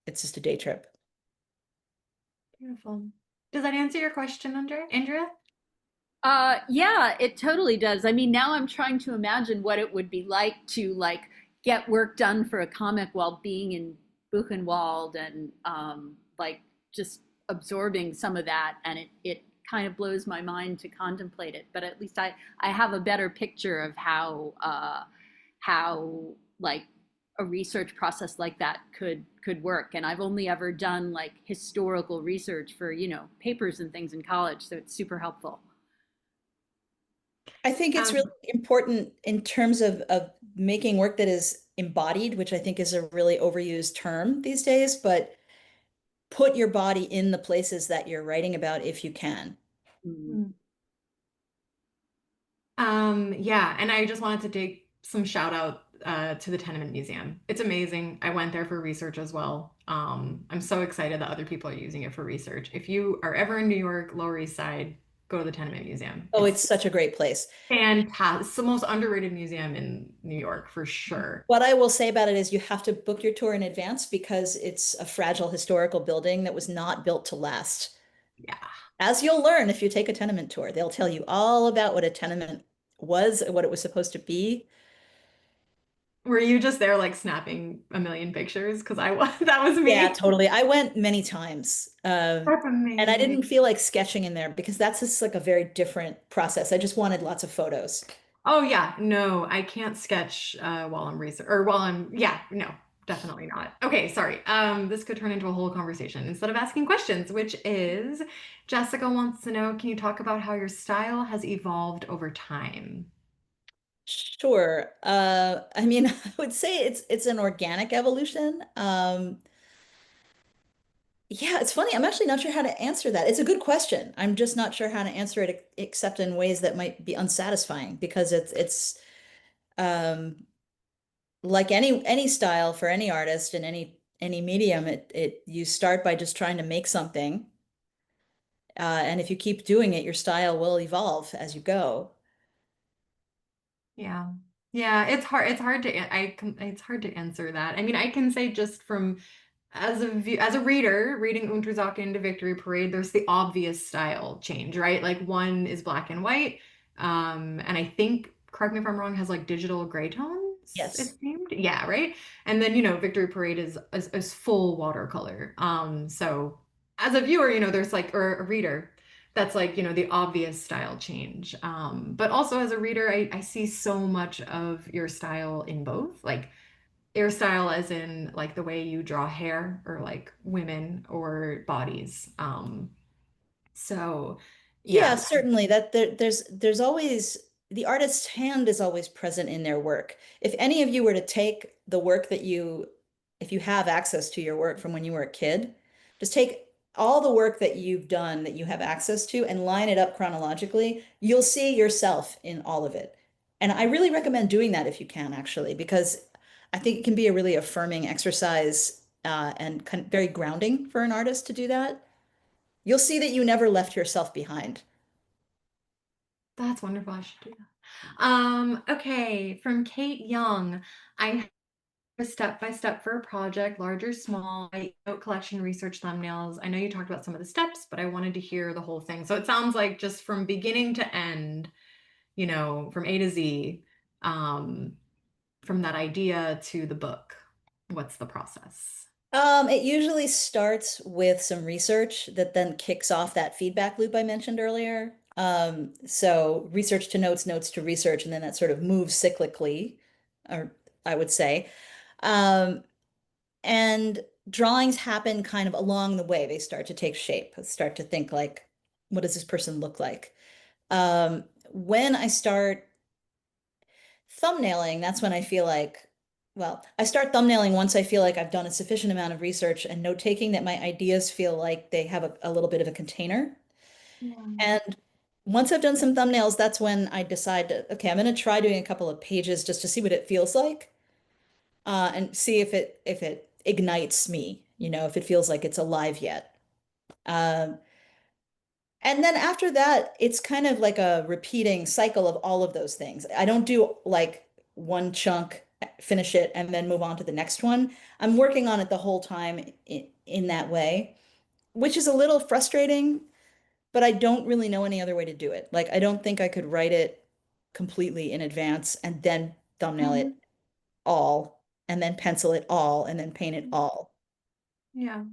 It's just a day trip. Beautiful. Does that answer your question, Andrea? Yeah, it totally does. I mean, now I'm trying to imagine what it would be like to like get work done for a comic while being in Buchenwald and like just absorbing some of that, and it kind of blows my mind to contemplate it. But at least I have a better picture of how like a research process like that could work. And I've only ever done like historical research for, papers and things in college, so it's super helpful. I think it's really Um, important in terms of making work that is embodied, which I think is a really overused term these days, but put your body in the places that you're writing about if you can. Mm. hmm. Yeah, and I just wanted to take some shout out to the Tenement Museum. It's amazing. I went there for research as well. I'm so excited that other people are using it for research. If you are ever in New York, Lower East Side, go to the Tenement Museum. Oh, It's it's such a great place. fantastic. It's the most underrated museum in New York for sure. What I will say about it is you have to book your tour in advance because it's a fragile historical building that was not built to last. Yeah. As you'll learn if you take a tenement tour, they'll tell you all about what a tenement was, what it was supposed to be. Were you just there like snapping a million pictures? Because I was, that was Yeah, me. totally. I went many times. That's And I amazing. didn't feel like sketching in there because that's just like a very different process. I just wanted lots of photos. Oh yeah, no, I can't sketch while I'm research or while I'm yeah, no, definitely not. Okay, sorry. This could turn into a whole conversation instead of asking questions, which is Jessica wants to know, can you talk about how your style has evolved over time? Sure. I mean, I would say it's an organic evolution. Yeah, it's funny. I'm actually not sure how to answer that. It's a good question. I'm just not sure how to answer it except in ways that might be unsatisfying because it's um like any style for any artist in any medium, it you start by just trying to make something. And if you keep doing it, your style will evolve as you go. Yeah. Yeah, it's hard. It's hard to it's hard to answer that. I mean, I can say just from as a reader reading Unterzakhn to Victory Parade, there's the obvious style change, right? Like one is black and white, and I think, correct me if I'm wrong, has like digital gray tones, it Yes. seemed. Yeah, right. And then Victory Parade is full watercolor. So as a viewer, there's like or a reader. That's like, the obvious style change. But also as a reader, I see so much of your style in both. Like your style as in like the way you draw hair or like women or bodies. So Yeah, yeah. certainly that there's always the artist's hand is always present in their work. If any of you were to take the work that if you have access to your work from when you were a kid, just take all the work that you've done that you have access to and line it up chronologically, you'll see yourself in all of it. And I really recommend doing that if you can, actually, because I think it can be a really affirming exercise and very grounding for an artist to do that. You'll see that you never left yourself behind. That's wonderful. I should do that. Okay, from Kate Young. I have a step by step for a project, large or small, note collection, research thumbnails. I know you talked about some of the steps, but I wanted to hear the whole thing. So it sounds like just from beginning to end, from A to Z, um, from that idea to the book. What's the process? It usually starts with some research that then kicks off that feedback loop I mentioned earlier. So research to notes, notes to research, and then that sort of moves cyclically, or I would say. Um, and drawings happen kind of along the way. They start to take shape, start to think like, what does this person look like? When I start thumbnailing, that's when I feel like, well, I start thumbnailing once I feel like I've done a sufficient amount of research and note taking that my ideas feel like they have a little bit of a container. Yeah. And once I've done some thumbnails, that's when I decide to, okay, I'm going to try doing a couple of pages just to see what it feels like, and see if it ignites me, if it feels like it's alive yet. Um, And then after that, it's kind of like a repeating cycle of all of those things. I don't do like one chunk, finish it, and then move on to the next one. I'm working on it the whole time in that way, which is a little frustrating, but I don't really know any other way to do it. Like, I don't think I could write it completely in advance and then thumbnail it Mhm. all, and then pencil it all, and then paint it all. Yeah.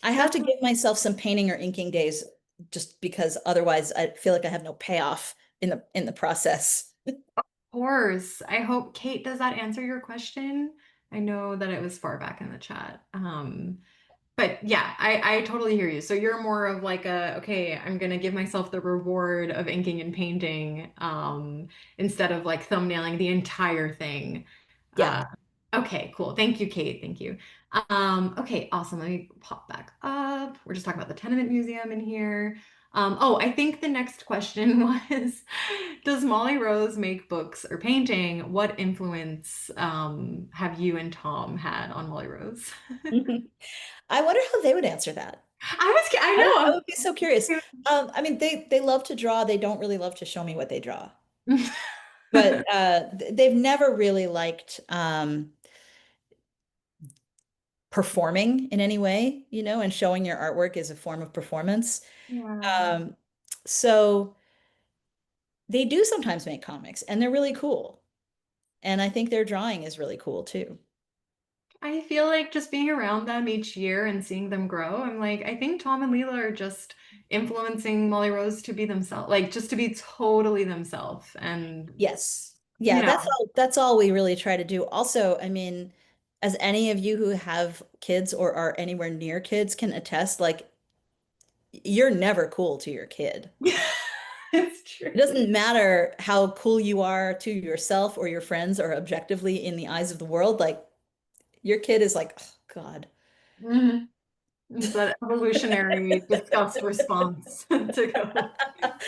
I have That's to give myself some painting or inking days just because otherwise I feel like I have no payoff in the process. course. I hope, Kate, does that answer your question? I know that it was far back in the chat. But yeah, I totally hear you. So you're more of like okay, I'm gonna give myself the reward of inking and painting, instead of like thumbnailing the entire thing. Yeah. Uh, okay, cool. Thank you, Kate. Thank you. Okay, awesome. Let me pop back up. We're just talking about the Tenement Museum in here. Oh, I think the next question was, does Molly Rose make books or painting? What influence have you and Tom had on Molly Rose? I wonder how they would answer that. I I know. would be so curious. I mean, they love to draw. They don't really love to show me what they draw, but they've never really liked performing in any way, and showing your artwork is a form of performance. Yeah. Um, so they do sometimes make comics, and they're really cool. And I think their drawing is really cool too. I feel like just being around them each year and seeing them grow, I'm like, I think Tom and Leela are just influencing Molly Rose to be themselves, like just to be totally themselves. And, Yes. you Yeah, know, that's all we really try to do. Also, I mean, as any of you who have kids or are anywhere near kids can attest, like you're never cool to your kid. it's It true. doesn't matter how cool you are to yourself or your friends or objectively in the eyes of the world, like your kid is like, oh, God. Mhm. It's that evolutionary disgust response to go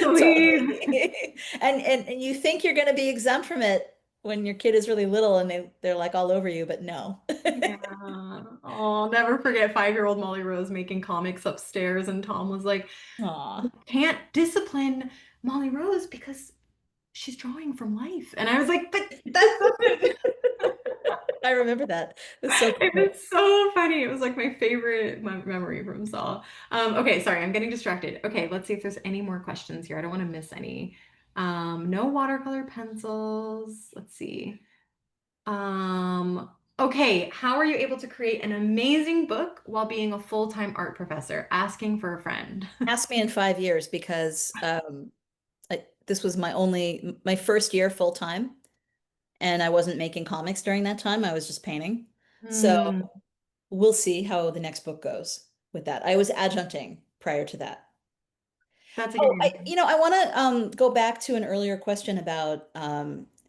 to leave. Totally. And you think you're going to be exempt from it when your kid is really little and they're like all over you, but no. Yeah. Oh, I'll never forget 5-year-old Molly Rose making comics upstairs, and Tom was like, Aw. can't discipline Molly Rose because she's drawing from life. And I was like, but that doesn't. I remember that. It's so It cool. was so funny. It was like my favorite memory from Saw. Okay, sorry, I'm getting distracted. Okay, let's see if there's any more questions here. I don't want to miss any. No watercolor pencils. Let's see. Okay, how are you able to create an amazing book while being a full-time art professor? Asking for a friend. Ask me in 5 years because this was my first year full time, and I wasn't making comics during that time. I was just painting. So Hmm, we'll see how the next book goes with that. I was adjuncting prior to that. that's a good Oh, I, answer. you know, I want to go back to an earlier question about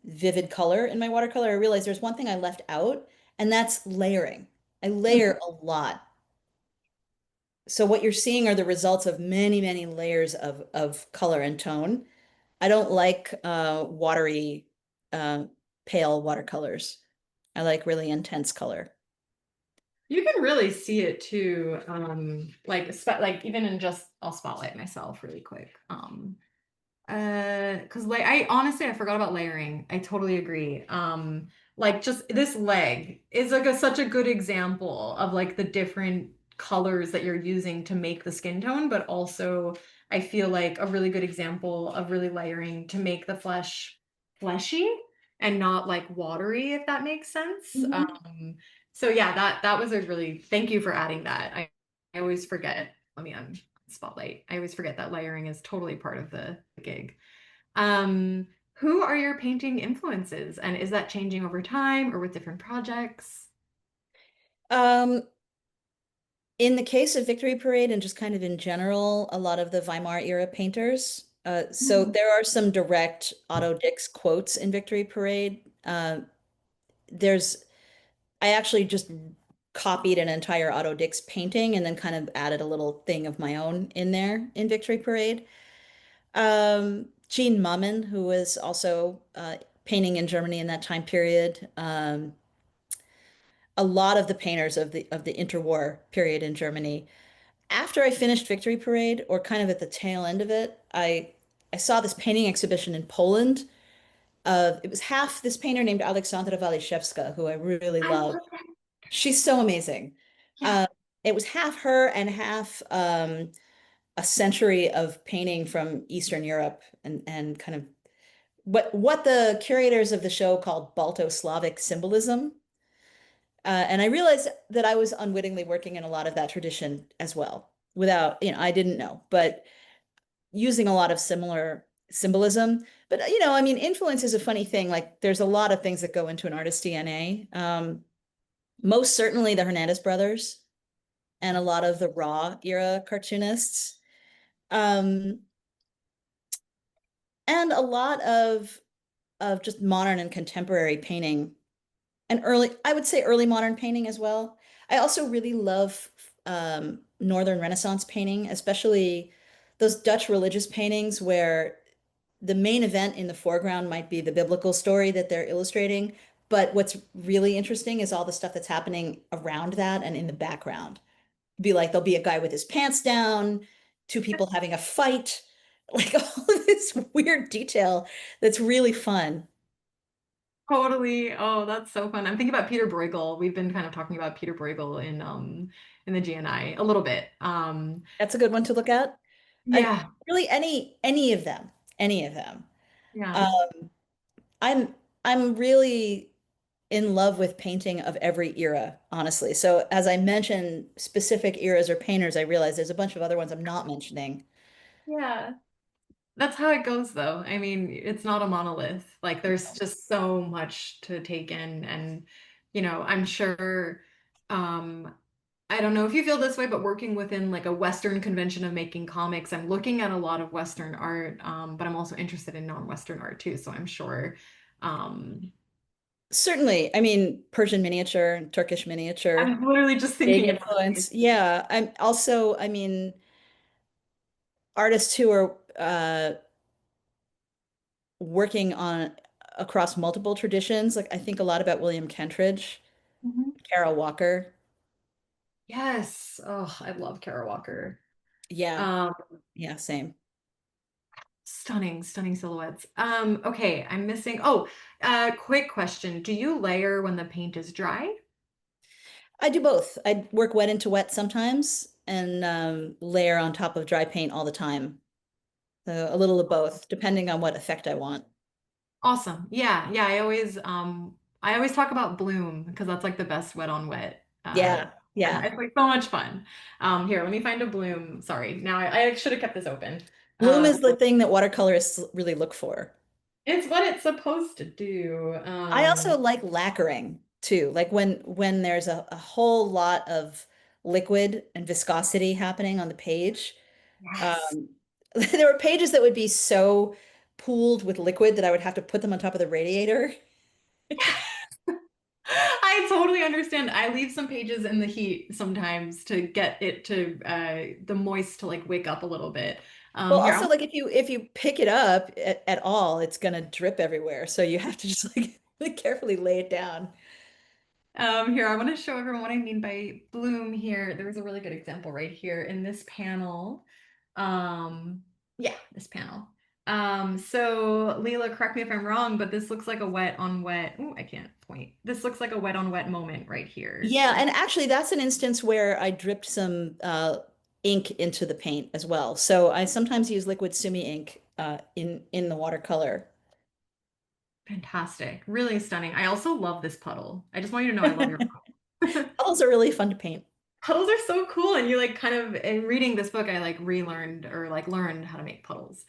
vivid color in my watercolor. I realized there's one thing I left out, and that's layering. I layer a lot. So what you're seeing are the results of many, many layers of color and tone. I don't like watery. pale watercolors. I like really intense color. You can really see it too, like even in just, I'll spotlight myself really quick. Because like I honestly I forgot about layering. I totally agree. Like just this leg is like such a good example of like the different colors that you're using to make the skin tone, but also I feel like a really good example of really layering to make the flesh fleshy and not like watery, if that makes sense. So yeah, that was a really, thank you for adding that. I always forget. Let me spotlight. I always forget that layering is totally part of the gig. Who are your painting influences, and is that changing over time or with different projects? Um, in the case of Victory Parade and just kind of in general, a lot of the Weimar era painters. So Mhm. there are some direct Otto Dix quotes in Victory Parade. There's, I actually just copied an entire Otto Dix painting and then kind of added a little thing of my own in there in Victory Parade. Jean Mummen, who was also painting in Germany in that time period. A lot of the painters of the interwar period in Germany. After I finished Victory Parade, or kind of at the tail end of it, I saw this painting exhibition in Poland. It was half this painter named Aleksandra Waliszewska, who I really I love. love that. She's so amazing. Yeah, Uh, it was half her and half a century of painting from Eastern Europe and kind of what the curators of the show called Balto-Slavic symbolism. And I realized that I was unwittingly working in a lot of that tradition as well, without, I didn't know, but using a lot of similar symbolism. But, I mean, influence is a funny thing. Like, there's a lot of things that go into an artist's DNA. Most certainly the Hernandez brothers and a lot of the Raw era cartoonists. Um, and a lot of just modern and contemporary painting and I would say early modern painting as well. I also really love Northern Renaissance painting, especially those Dutch religious paintings where the main event in the foreground might be the biblical story that they're illustrating. But what's really interesting is all the stuff that's happening around that and in the background. Be like, there'll be a guy with his pants down, two people having a fight, like all of this weird detail that's really fun. totally. Oh, that's so fun. I'm thinking about Peter Bruegel. We've been kind of talking about Peter Bruegel in the GNI a little bit. That's a good one to look at. I Yeah, really any of them, any of them. yeah. Um, I'm I'm really in love with painting of every era, honestly. So as I mention specific eras or painters, I realize there's a bunch of other ones I'm not mentioning. Yeah. That's how it goes though. I mean, it's not a monolith. Like there's just so much to take in and I'm sure um I don't know if you feel this way, but working within like a Western convention of making comics, I'm looking at a lot of Western art, but I'm also interested in non-Western art too. So I'm sure um Certainly, I mean, Persian miniature and Turkish miniature, I'm literally just big thinking about it. influence. Yeah, I'm also, I mean, artists who are working on across multiple traditions. Like I think a lot about William Kentridge, Mhm. Carol Walker. Yes. Oh, I love Kara Walker. Yeah, Um, yeah, same. Stunning, stunning silhouettes. Okay, I'm missing. Oh, quick question. Do you layer when the paint is dry? I do both. I work wet into wet sometimes and layer on top of dry paint all the time. So a little of both, depending on what effect I want. Awesome. Yeah, yeah. I always talk about bloom because that's like the best wet on wet. Yeah, And yeah. it's like so much fun. Here, let me find a bloom. Sorry. Now I should have kept this open. Bloom Um, is the thing that watercolorists really look for. it's what it's supposed to do. I also like lacquering too. Like when there's a whole lot of liquid and viscosity happening on the page. Yes. Um, there were pages that would be so pooled with liquid that I would have to put them on top of the radiator. I totally understand. I leave some pages in the heat sometimes to get it to the moist to like wake up a little bit. Well, Here, also like if you pick it up at all, it's gonna drip everywhere. So you have to just like carefully lay it down. here, I want to show everyone what I mean by bloom here. There's a really good example right here in this panel. Yeah, this panel. So Leela, correct me if I'm wrong, but this looks like a wet on wet. Oh, I can't point. This looks like a wet on wet moment right here. Yeah, and actually that's an instance where I dripped some ink into the paint as well. So I sometimes use liquid sumi ink in the watercolor. Fantastic. Really stunning. I also love this puddle. I just want you to know I love your puddle. Puddles are really fun to paint. Puddles are so cool. And you like kind of in reading this book, I like relearned or like learned how to make puddles.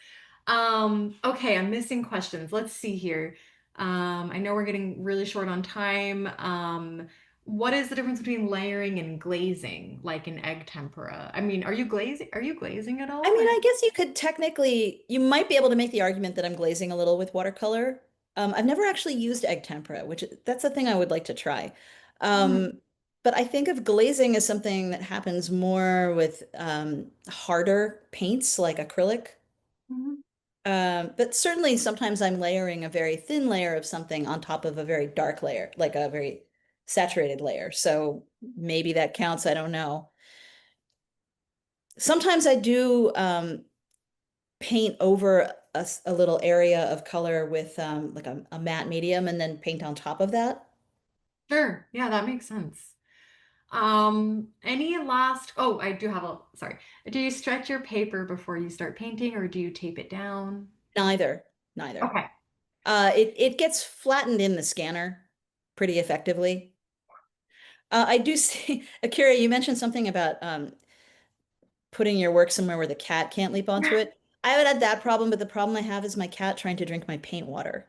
Okay, I'm missing questions. Let's see here. I know we're getting really short on time. What is the difference between layering and glazing, like in egg tempera? I mean, are you glazing? Are you glazing at all? I mean, I guess you could technically, you might be able to make the argument that I'm glazing a little with watercolor. I've never actually used egg tempera, which that's a thing I would like to try. Mhm, But I think of glazing as something that happens more with harder paints like acrylic. mhm. But certainly sometimes I'm layering a very thin layer of something on top of a very dark layer, like a very saturated layer. So maybe that counts. I don't know. Sometimes I do paint over a little area of color with like a matte medium and then paint on top of that. Sure. Yeah, that makes sense. Any last, oh, I do have a, sorry. Do you stretch your paper before you start painting or do you tape it down? Neither, neither. Okay. It gets flattened in the scanner pretty effectively. I do see, Akira, you mentioned something about putting your work somewhere where the cat can't leap onto it. I haven't had that problem, but the problem I have is my cat trying to drink my paint water.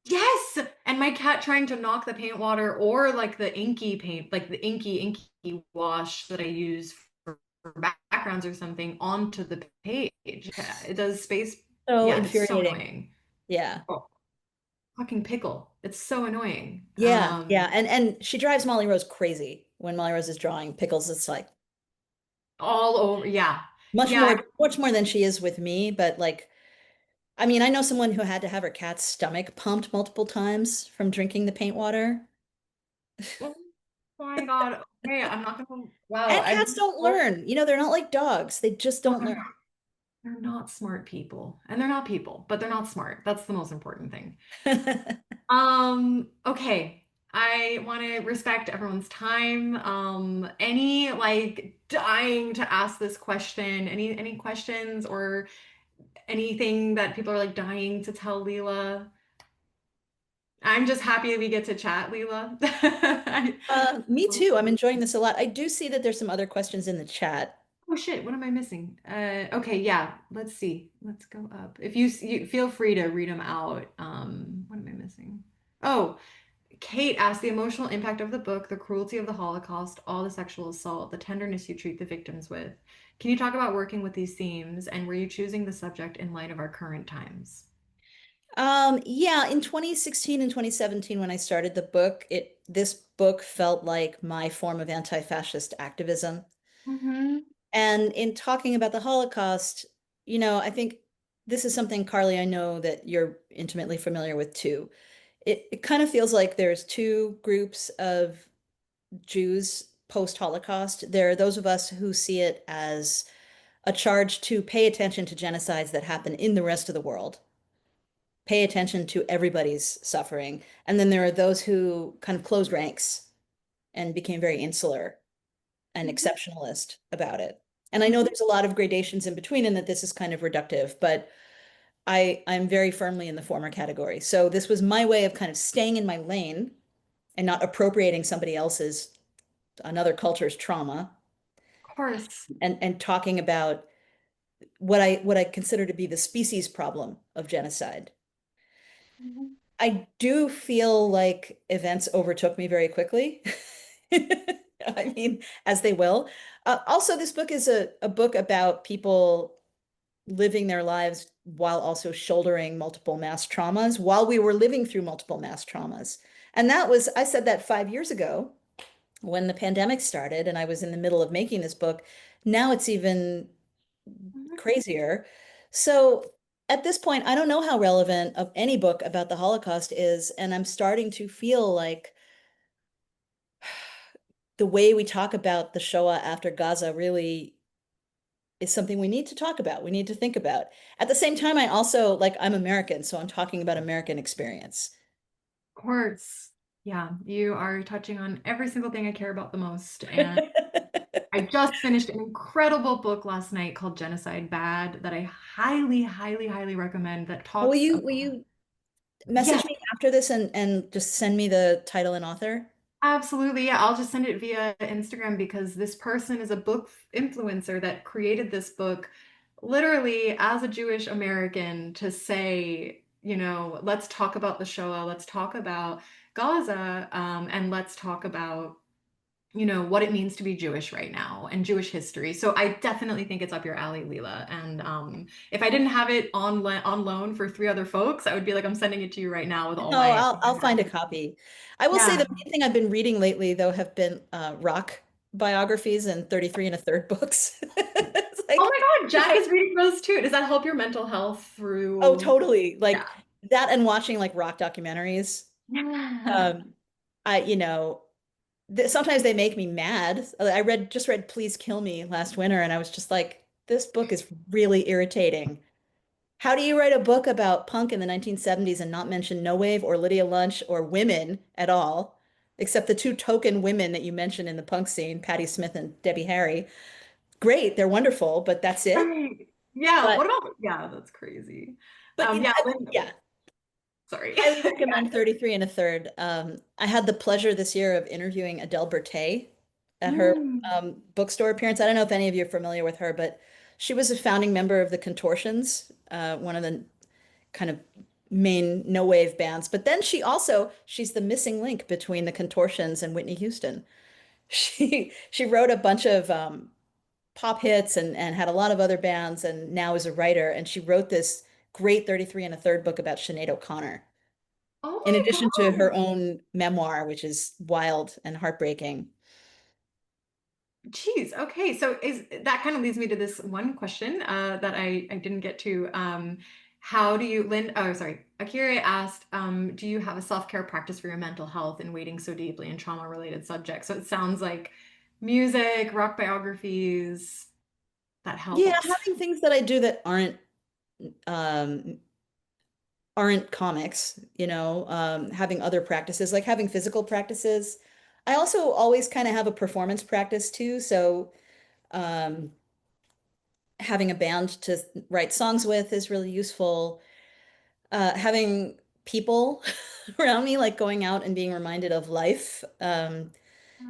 Yes! And my cat trying to knock the paint water or like the inky paint, like the inky wash that I use for backgrounds or something onto the page. Yeah, it does space. So Yeah, it's so infuriating. annoying. Yeah. Oh, fucking pickle. It's so annoying. Yeah, yeah. And she drives Molly Rose crazy when Molly Rose is drawing pickles. It's like All over. Yeah. Yeah. much more than she is with me, but like I mean, I know someone who had to have her cat's stomach pumped multiple times from drinking the paint water. Oh my God. Okay, I'm not gonna. Wow. And cats don't learn. You know, they're not like dogs. They just Oh, don't learn. they're not smart people. And they're not people, but they're not smart. That's the most important thing. Okay. I want to respect everyone's time. Any like dying to ask this question? Any questions or anything that people are like dying to tell Leela? I'm just happy that we get to chat, Leela. Me too. I'm enjoying this a lot. I do see that there's some other questions in the chat. Oh shit, what am I missing? Okay, yeah, let's see. Let's go up. If you feel free to read them out. What am I missing? Oh, Kate asked the emotional impact of the book, the cruelty of the Holocaust, all the sexual assault, the tenderness you treat the victims with. Can you talk about working with these themes and were you choosing the subject in light of our current times? Yeah, in 2016 and 2017, when I started the book, this book felt like my form of anti-fascist activism. Mm-hmm. And in talking about the Holocaust, you know, I think this is something, Carly, I know that you're intimately familiar with too. It kind of feels like there's two groups of Jews post-Holocaust. There are those of us who see it as a charge to pay attention to genocides that happen in the rest of the world, pay attention to everybody's suffering. And then there are those who kind of closed ranks and became very insular and exceptionalist about it. And I know there's a lot of gradations in between and that this is kind of reductive, but I'm very firmly in the former category. So this was my way of kind of staying in my lane and not appropriating somebody else's, another culture's trauma Of course. and talking about what I consider to be the species problem of genocide. Mhm. I do feel like events overtook me very quickly. I mean, as they will. Also, this book is a book about people living their lives while also shouldering multiple mass traumas, while we were living through multiple mass traumas. And that was, I said that 5 years ago when the pandemic started and I was in the middle of making this book. Now it's even crazier. So at this point, I don't know how relevant of any book about the Holocaust is, and I'm starting to feel like the way we talk about the Shoah after Gaza really is something we need to talk about. We need to think about. At the same time, I also like I'm American, so I'm talking about American experience. Of course. Yeah, you are touching on every single thing I care about the most. And I just finished an incredible book last night called Genocide Bad that I highly, highly, highly recommend that Will talks you about, will you yes, message me after this and just send me the title and author? absolutely. Yeah, I'll just send it via Instagram because this person is a book influencer that created this book literally as a Jewish American to say, let's talk about the Shoah, let's talk about Gaza, and let's talk about what it means to be Jewish right now and Jewish history. So I definitely think it's up your alley, Leela. And if I didn't have it on loan for three other folks, I would be like, I'm sending it to you right now with all No, my I'll find a copy. I will say yeah. the main thing I've been reading lately, though, have been rock biographies and 33 and a third books. It's Oh like, my God, Jack is reading those too. Does that help your mental health oh, through? totally. Yeah. Like that and watching like rock documentaries. Um, I, sometimes they make me mad. I just read Please Kill Me last winter, and I was just like, this book is really irritating. How do you write a book about punk in the 1970s and not mention No Wave or Lydia Lunch or women at all, except the two token women that you mentioned in the punk scene, Patti Smith and Debbie Harry? Great, they're wonderful, but that's it. Right. Yeah. But What about, yeah, that's crazy. but Yeah, yeah, sorry. highly recommend 33 and a third. I had the pleasure this year of interviewing Adele Berthet at her Mm. bookstore appearance. I don't know if any of you are familiar with her, but she was a founding member of the Contortions, one of the kind of main no wave bands. But then she's the missing link between the Contortions and Whitney Houston. She wrote a bunch of pop hits and had a lot of other bands and now is a writer. And she wrote this great 33 and a third book about Sinead O'Connor, Oh in my addition to her God. own memoir, which is wild and heartbreaking. Geez, okay. So is that kind of leads me to this one question that I didn't get to. How do you, oh, sorry. Akira asked, do you have a self-care practice for your mental health and wading so deeply in trauma-related subjects? So it sounds like music, rock biographies, that Yeah, helps. having things that I do that um, aren't comics, having other practices, like having physical practices. I also always kind of have a performance practice too. So um, having a band to write songs with is really useful. Having people around me, like going out and being reminded of life,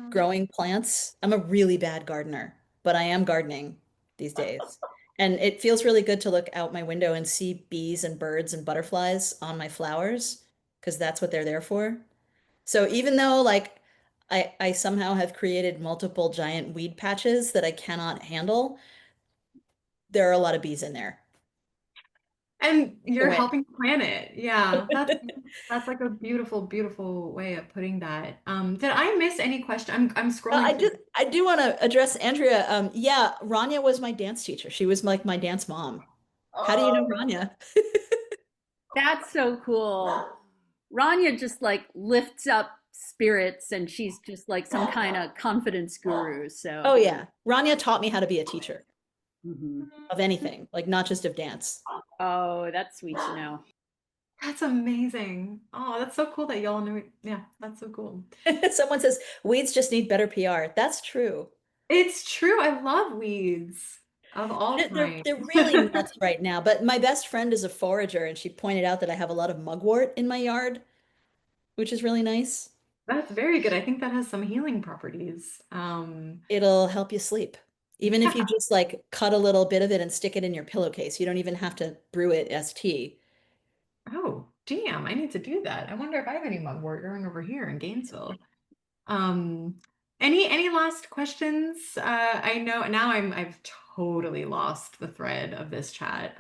growing plants. I'm a really bad gardener, but I am gardening these days. And it feels really good to look out my window and see bees and birds and butterflies on my flowers, because that's what they're there for. So even though like I somehow have created multiple giant weed patches that I cannot handle, there are a lot of bees in there. And The you're win. helping the planet. Yeah, that's like a beautiful, beautiful way of putting that. Did I miss any question? I'm I scrolling through. do want to address Andrea. Yeah, Rania was my dance teacher. She was like my dance mom. How do you know Oh, Rania? That's so cool. Rania just like lifts up spirits and she's just like some kind of confidence guru. So, Oh yeah. Rania taught me how to be a teacher mhm. of anything, like not just of dance. Oh, that's sweet to know. that's amazing. Oh, that's so cool that y'all knew it. Yeah, that's so cool. Someone says weeds just need better PR. That's true. It's true. I love weeds of all kinds. They're really nuts right now. But my best friend is a forager, and she pointed out that I have a lot of mugwort in my yard, which is really nice. That's very good. I think that has some healing properties. It'll help you sleep. Even if you Yeah. just like cut a little bit of it and stick it in your pillowcase. You don't even have to brew it as tea. Oh, damn. I need to do that. I wonder if I have any mugwort growing over here in Gainesville. Um, any last questions? I know now I've totally lost the thread of this chat.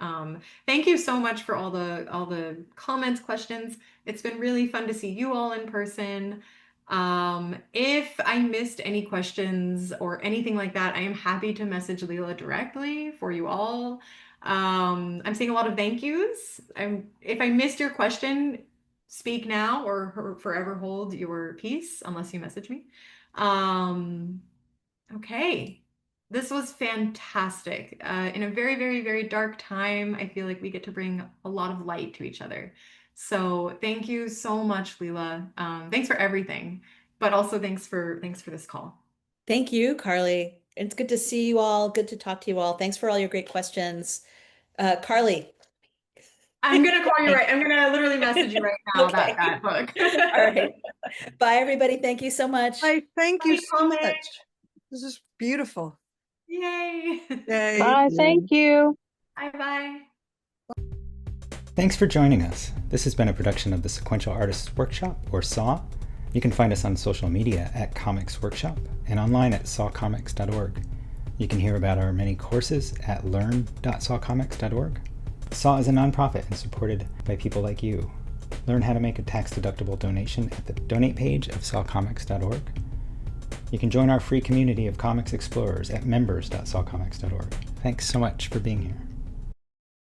Thank you so much for all the comments, questions. It's been really fun to see you all in person. If I missed any questions or anything like that, I am happy to message Leela directly for you all. I'm seeing a lot of thank yous. If I missed your question, speak now or forever hold your peace unless you message me. Okay. This was fantastic. In a very, very, very dark time, I feel like we get to bring a lot of light to each other. So thank you so much, Leela. Thanks for everything, but also thanks for this call. Thank you, Carly. It's good to see you all. Good to talk to you all. Thanks for all your great questions. Carly. I'm gonna call you right. I'm gonna literally message you right now Okay. about that book. All right. Bye, everybody. Thank you so much. Thank you Bye, so Comic. much. This is beautiful. Yay. Yay. Bye. Thank you. Bye-bye. Thanks for joining us. This has been a production of the Sequential Artists Workshop, or SAW. You can find us on social media at Comics Workshop and online at sawcomics.org. You can hear about our many courses at learn.sawcomics.org. SAW is a nonprofit and supported by people like you. Learn how to make a tax-deductible donation at the donate page of sawcomics.org. You can join our free community of comics explorers at members.sawcomics.org. Thanks so much for being here.